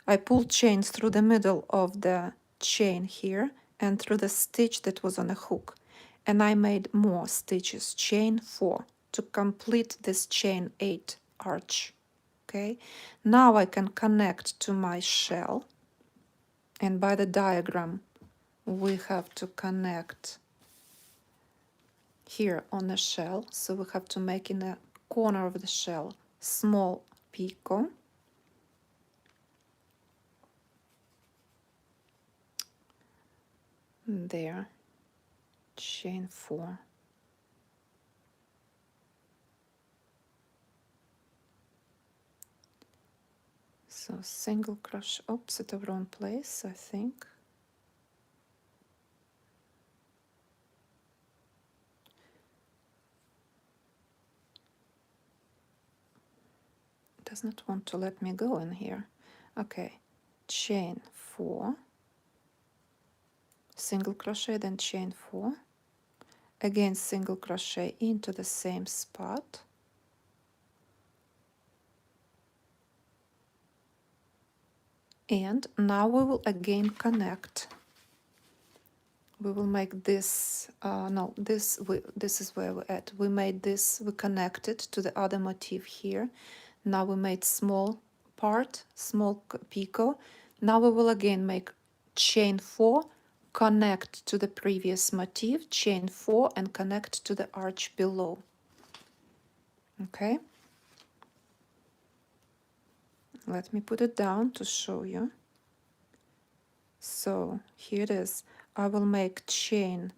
I pulled chains through the middle of the chain here and through the stitch that was on a hook. And I made more stitches, chain 4, to complete this chain 8 arch. Okay, now I can connect to my shell, and by the diagram we have to connect here on the shell, so we have to make in the corner of the shell small picot, there, chain 4. So single crochet, oops, at the wrong place, I think. It does not want to let me go in here. Okay, chain 4, single crochet, then chain 4, again single crochet into the same spot, and now we will again connect. We will make this, no, this is where we're at. We made this, we connected to the other motif here. Now we made small part, small picot. Now we will again make chain 4, connect to the previous motif, chain 4, and connect to the arch below. Okay? Let me put it down to show you. So here it is. I will make chain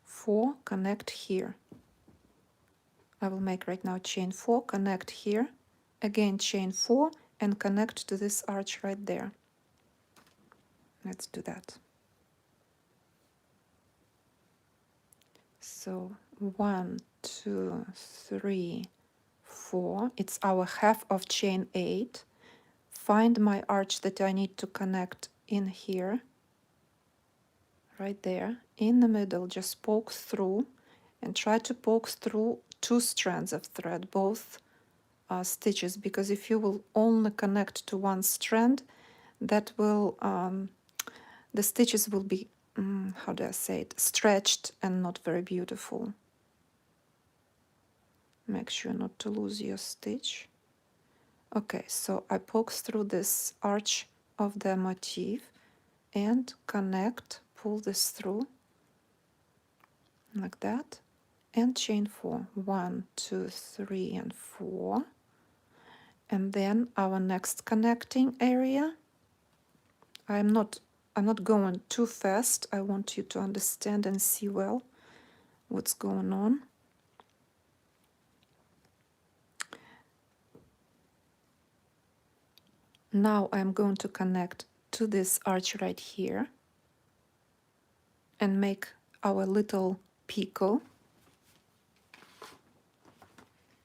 4, connect here. I will make right now chain 4, connect here, again chain 4, and connect to this arch right there. Let's do that. So 1, 2, 3, 4. It's our half of chain 8. Find my arch that I need to connect in here, right there, in the middle. Just poke through and try to poke through 2 strands of thread, both stitches, because if you will only connect to 1 strand, that will the stitches will be how do I say it, stretched and not very beautiful. Make sure not to lose your stitch. Okay, so I poke through this arch of the motif and connect, pull this through like that, and chain 4. 1, 2, 3, and 4. And then our next connecting area, I'm not I'm not going too fast. I want you to understand and see well what's going on. Now I'm going to connect to this arch right here and make our little picot.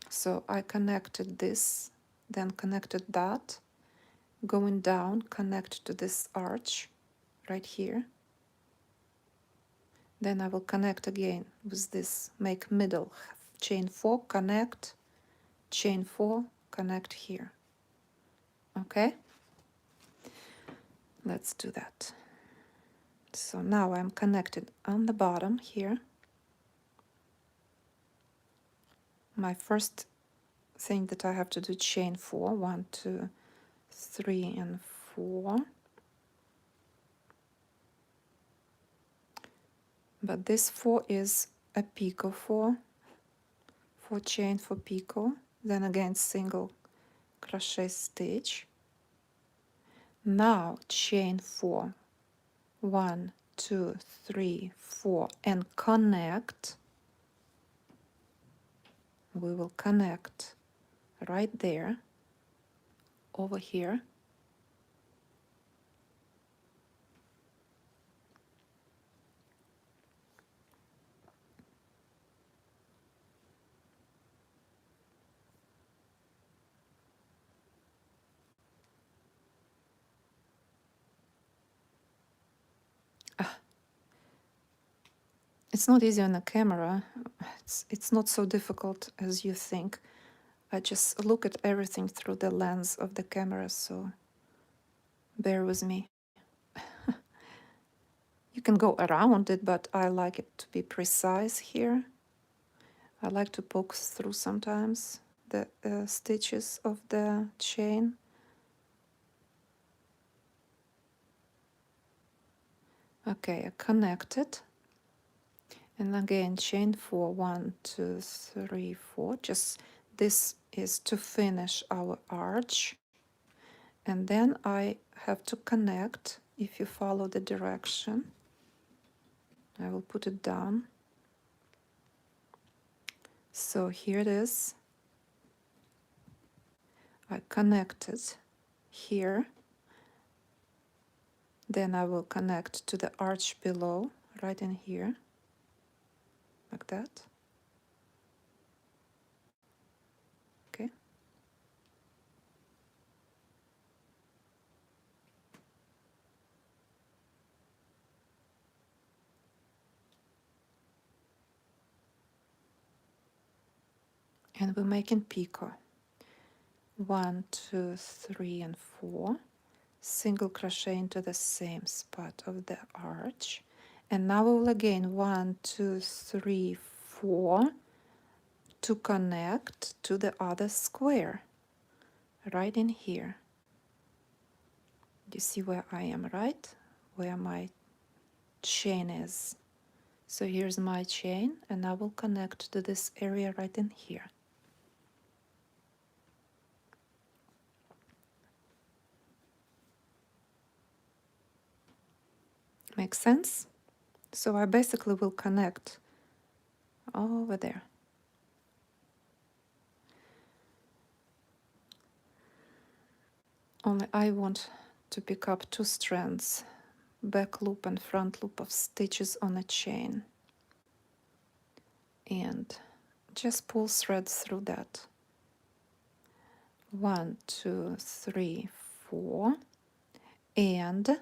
So I connected this, then connected that, going down, connect to this arch right here. Then I will connect again with this, make middle, chain 4, connect, chain 4, connect here. Okay? Let's do that. So now I'm connected on the bottom here. My first thing that I have to do, chain 4, 1, 2, 3, and 4. But this 4 is a picot 4 chain for picot, then again single crochet stitch. Now chain 4, 1, 2, 3, 4, and connect. We will connect right there, over here. It's not easy on the camera. It's not so difficult as you think. I just look at everything through the lens of the camera, so bear with me. You can go around it, but I like it to be precise here. I like to poke through sometimes the stitches of the chain. Okay, I connect it. And again, chain 4, 1, 2, 3, 4. Just this is to finish our arch. And then I have to connect, if you follow the direction. I will put it down. So here it is. I connected here. Then I will connect to the arch below, right in here, like that. Okay. And we're making picot. 1, 2, 3, and 4. Single crochet into the same spot of the arch. And now we will again 1, 2, 3, 4 to connect to the other square, right in here. You see where I am, right? Where my chain is. So here's my chain, and I will connect to this area right in here. Makes sense? So I basically will connect over there. Only I want to pick up 2 strands, back loop and front loop of stitches on a chain. And just pull thread through that. 1, 2, 3, 4. And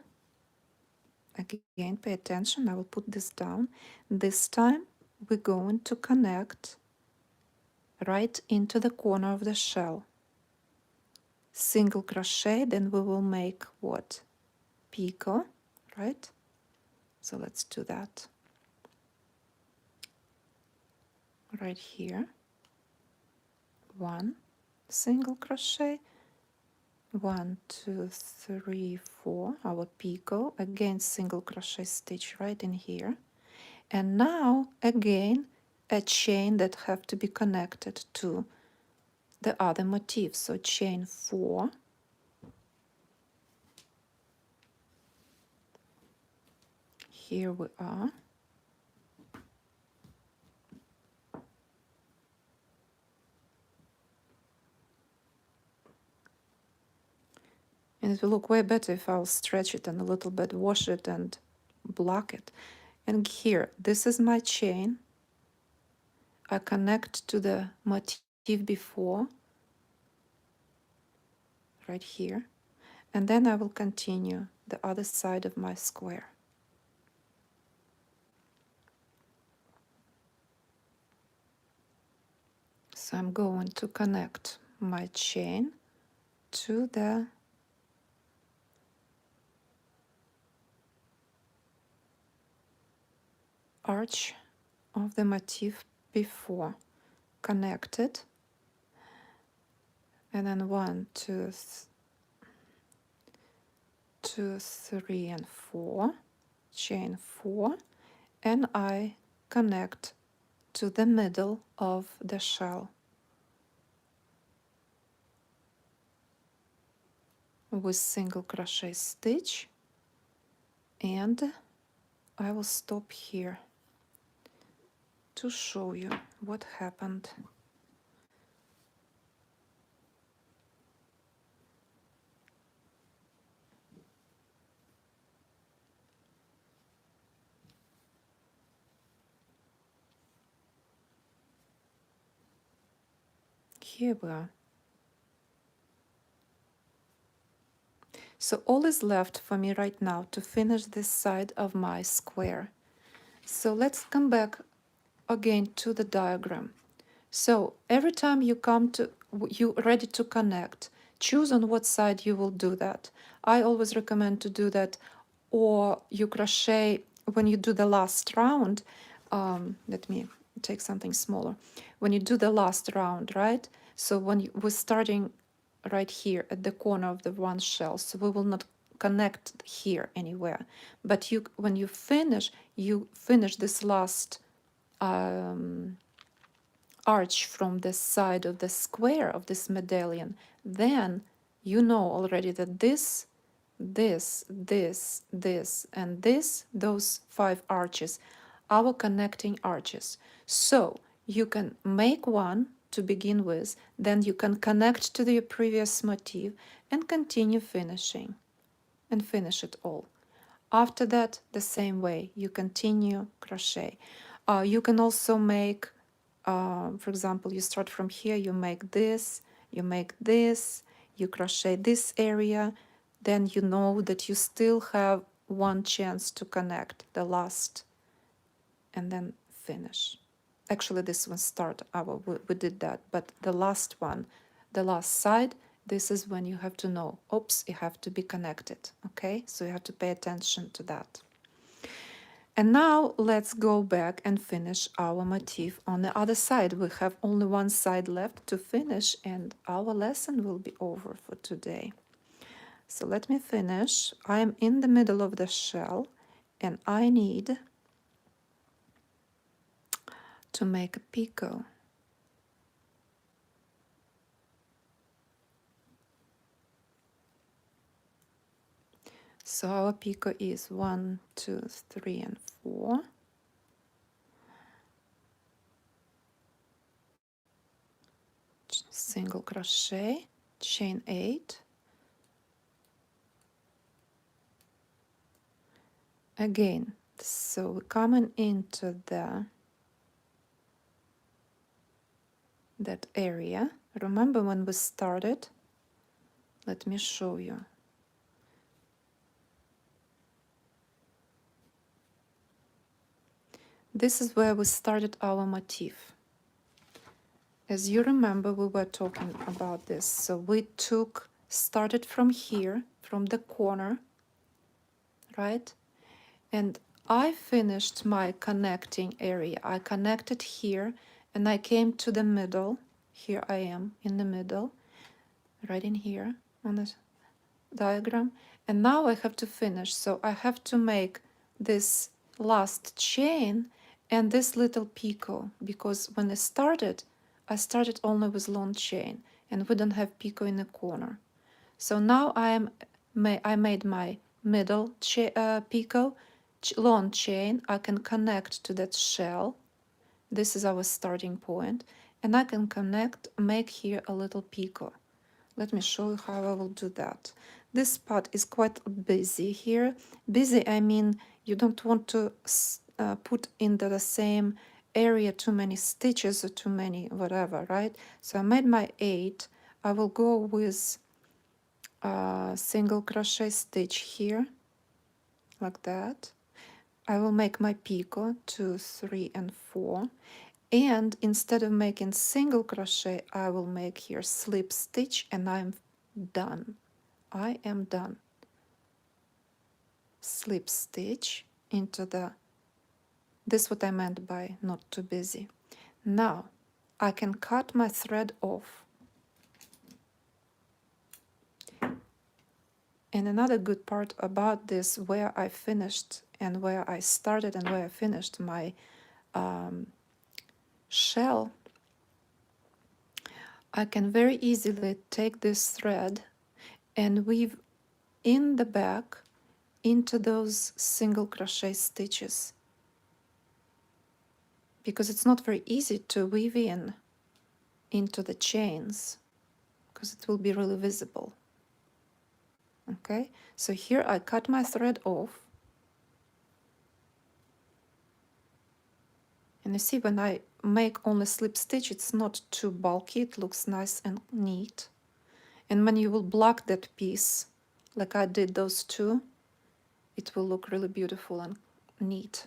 again, pay attention, I will put this down. This time we're going to connect right into the corner of the shell. Single crochet, then we will make what? Picot, right? So let's do that. Right here. 1 single crochet. 1, 2, 3, 4, our picot, again single crochet stitch right in here. And now again a chain that have to be connected to the other motif. So chain 4, Here we are. And it will look way better if I'll stretch it and a little bit, wash it and block it. And here, this is my chain. I connect to the motif before, right here. And then I will continue the other side of my square. So I'm going to connect my chain to the arch of the motif before. Connected. And then 1, 2, 2, 3, and 4. Chain 4. And I connect to the middle of the shell with single crochet stitch, and I will stop here to show you what happened. Here we are. So all is left for me right now to finish this side of my square. So let's come back again to the diagram. So every time you come to, you ready to connect, choose on what side you will do that. I always recommend to do that, or you crochet when you do the last round. Let me take something smaller. When you do the last round, right? So when we're starting right here at the corner of the one shell, so we will not connect here anywhere. But you, when you finish this last arch from the side of the square of this medallion, then you know already that this, and this, those 5 arches, our connecting arches. So you can make one to begin with, then you can connect to the previous motif and continue finishing and finish it all. After that, the same way, you continue crochet. You can also make, for example, you start from here, you make this, you crochet this area, then you know that you still have one chance to connect the last and then finish. Actually, this one start, we did that, but the last one, the last side, this is when you have to know, oops, you have to be connected, okay? So you have to pay attention to that. And now let's go back and finish our motif on the other side. We have only one side left to finish and our lesson will be over for today. So let me finish. I am in the middle of the shell and I need to make a picot. So our picot is 1, 2, 3, and 4. Single crochet, chain 8. Again, so we're coming into that area. Remember when we started? Let me show you. This is where we started our motif. As you remember, we were talking about this. So we started from here, from the corner, right? And I finished my connecting area. I connected here and I came to the middle. Here I am in the middle, right in here on the diagram. And now I have to finish. So I have to make this last chain and this little picot, because when I started only with long chain and we don't have picot in the corner. So now I made my middle picot, long chain, I can connect to that shell. This is our starting point, and I can make here a little picot. Let me show you how I will do that. This part is quite busy here. Busy, I mean you don't want to put into the same area too many stitches or too many whatever, right? So I made my 8. I will go with a single crochet stitch here, like that. I will make my picot 2, 3, and 4. And instead of making single crochet, I will make here slip stitch, and I'm done. I am done. Slip stitch into the, this is what I meant by not too busy. Now I can cut my thread off. And another good part about this, where I finished and where I started and where I finished my shell, I can very easily take this thread and weave in the back into those single crochet stitches, because it's not very easy to weave in into the chains because it will be really visible. Okay, so here I cut my thread off, and you see when I make only slip stitch, it's not too bulky, it looks nice and neat. And when you will block that piece like I did those two, it will look really beautiful and neat.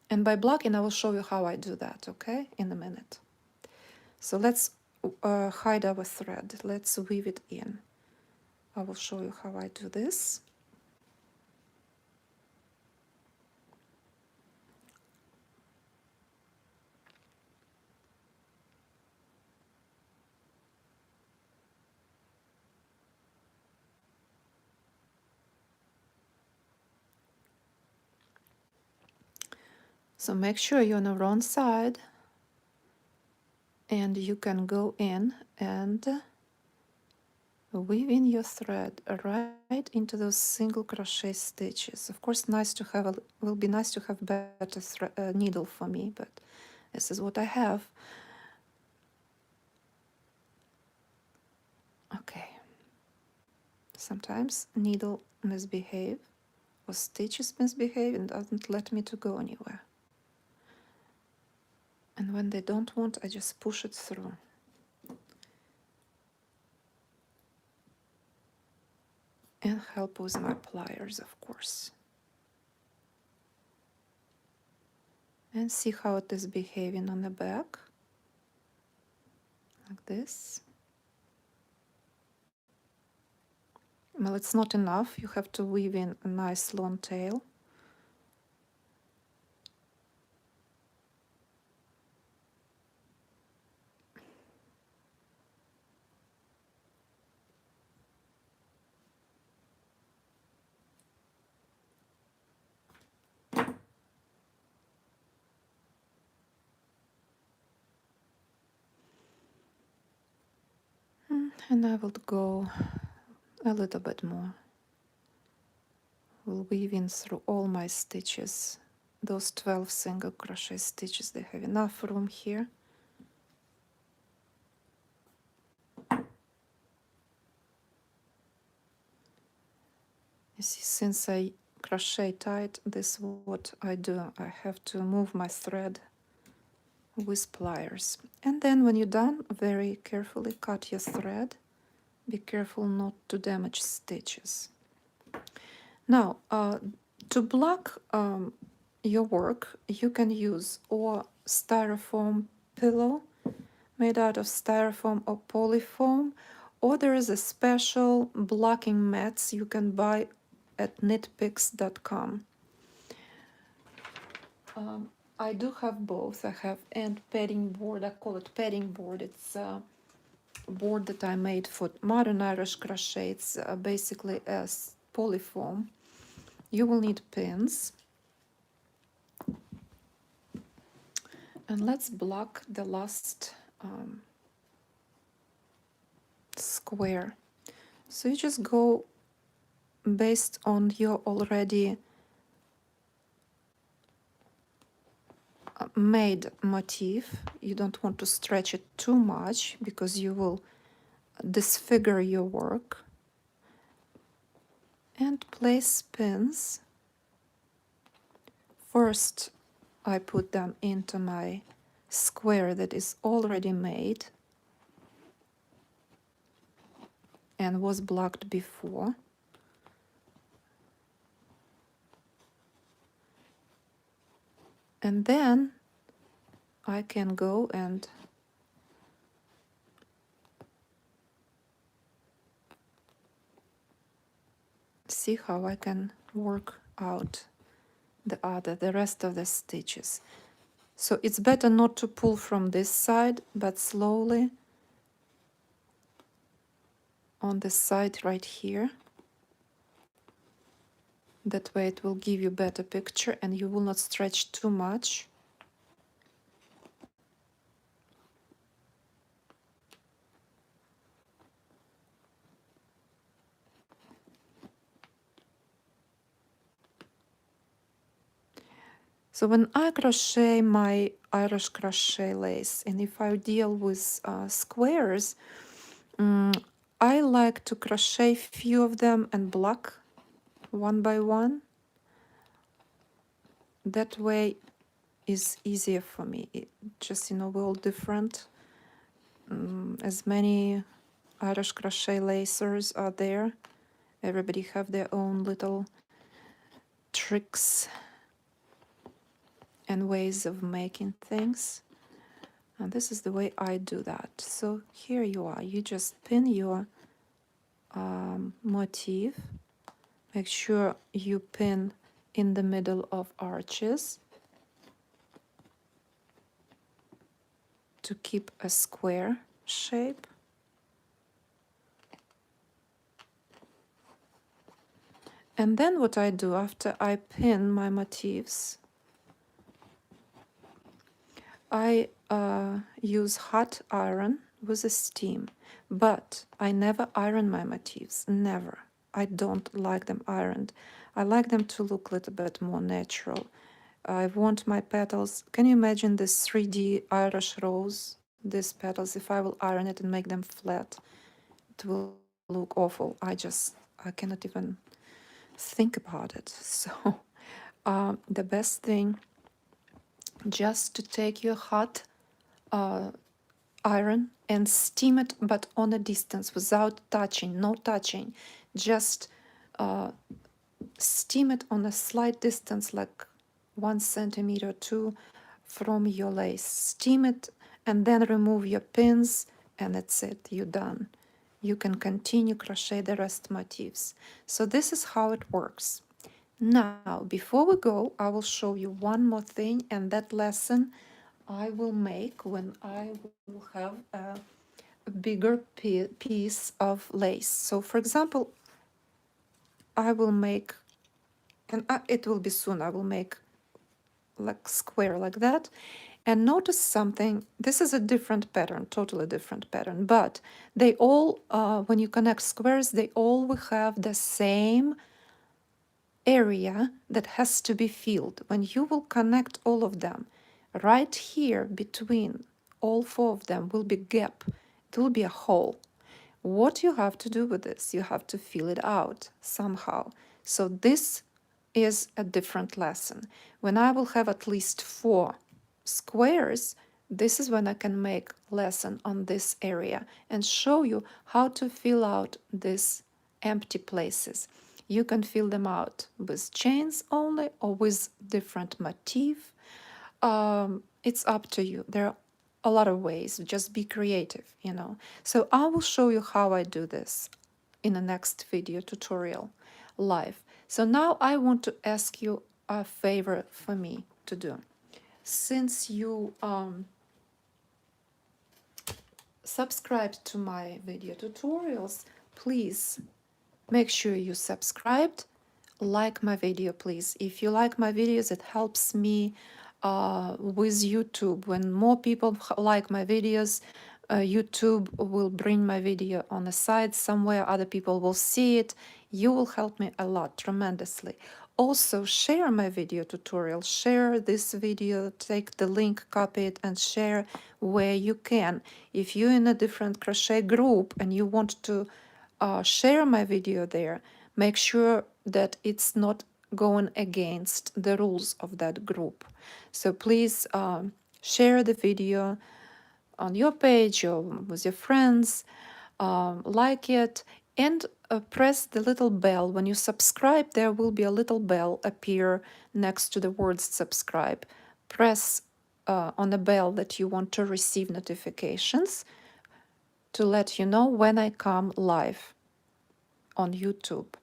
And by blocking, I will show you how I do that, okay, in a minute. So let's hide our thread. Let's weave it in. I will show you how I do this. So make sure you're on the wrong side, and you can go in and weave in your thread right into those single crochet stitches. Of course, nice to have will be nice to have better needle for me, but this is what I have. Okay. Sometimes needle misbehave or stitches misbehave and doesn't let me to go anywhere. And when they don't want, I just push it through. And help with my pliers, of course. And see how it is behaving on the back. Like this. Well, it's not enough. You have to weave in a nice long tail. And I will go a little bit more. Will weave in through all my stitches. Those 12 single crochet stitches, they have enough room here. You see, since I crochet tight, this is what I do. I have to move my thread with pliers. And then when you're done, very carefully cut your thread. Be careful not to damage stitches. Now, to block your work, you can use or styrofoam pillow made out of styrofoam or polyfoam, or there is a special blocking mats you can buy at knitpicks.com. I do have both. I have and padding board. I call it padding board. It's a board that I made for modern Irish crochet. It's basically a polyfoam. You will need pins. And let's block the last square. So you just go based on your already made motif. You don't want to stretch it too much because you will disfigure your work. And place pins. First, I put them into my square that is already made and was blocked before. And then I can go and see how I can work out the rest of the stitches. So it's better not to pull from this side, but slowly on the side right here. That way it will give you better picture and you will not stretch too much. So when I crochet my Irish crochet lace, and if I deal with squares, I like to crochet few of them and block one by one. That way is easier for me. It just, we're all different. As many Irish crochet lacers are there. Everybody have their own little tricks and ways of making things. And this is the way I do that. So here you are. You just pin your motif. Make sure you pin in the middle of arches to keep a square shape. And then what I do after I pin my motifs, I use hot iron with a steam, but I never iron my motifs, never. I don't like them ironed. I like them to look a little bit more natural. I want my petals. Can you imagine this 3D Irish rose? These petals, if I will iron it and make them flat, it will look awful. I cannot even think about it. So the best thing, just to take your hot iron and steam it, but on a distance, without touching, no touching. Just steam it on a slight distance, like 1 centimeter or 2 from your lace. Steam it and then remove your pins, and that's it, you're done. You can continue crochet the rest motifs. So this is how it works. Now, before we go, I will show you one more thing, and that lesson I will make when I will have a bigger piece of lace. So for example, I will make, and it will be soon, I will make like square like that. And notice something, this is a different pattern, totally different pattern, but they all, when you connect squares, they all will have the same area that has to be filled. When you will connect all of them, right here between all 4 of them will be gap. It will be a hole. What you have to do with this, you have to fill it out somehow. So this is a different lesson. When I will have at least 4 squares, this is when I can make lesson on this area and show you how to fill out these empty places. You can fill them out with chains only or with different motif. It's up to you. There are a lot of ways. Just be creative, So I will show you how I do this in the next video tutorial live. So now I want to ask you a favor for me to do. Since you subscribed to my video tutorials, please make sure you subscribed, like my video, please. If you like my videos, it helps me with YouTube. When more people like my videos, YouTube will bring my video on the side somewhere. Other people will see it. You will help me a lot, tremendously. Also, share my video tutorial. Share this video, take the link, copy it, and share where you can. If you're in a different crochet group and you want to share my video there, make sure that it's not going against the rules of that group. So please share the video on your page or with your friends, like it, and press the little bell. When you subscribe, there will be a little bell appear next to the words subscribe. Press on the bell that you want to receive notifications to let you know when I come live on YouTube.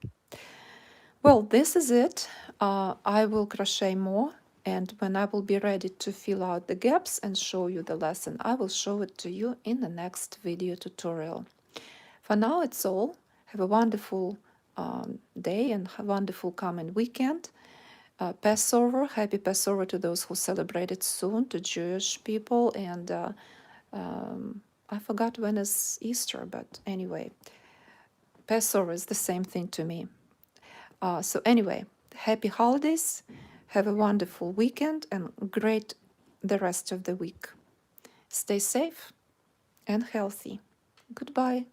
Well, this is it. I will crochet more, and when I will be ready to fill out the gaps and show you the lesson, I will show it to you in the next video tutorial. For now, it's all. Have a wonderful day and a wonderful coming weekend. Passover, happy Passover to those who celebrate it soon, to Jewish people, and I forgot when is Easter, but anyway, Passover is the same thing to me. So anyway, happy holidays, have a wonderful weekend, and great the rest of the week. Stay safe and healthy. Goodbye.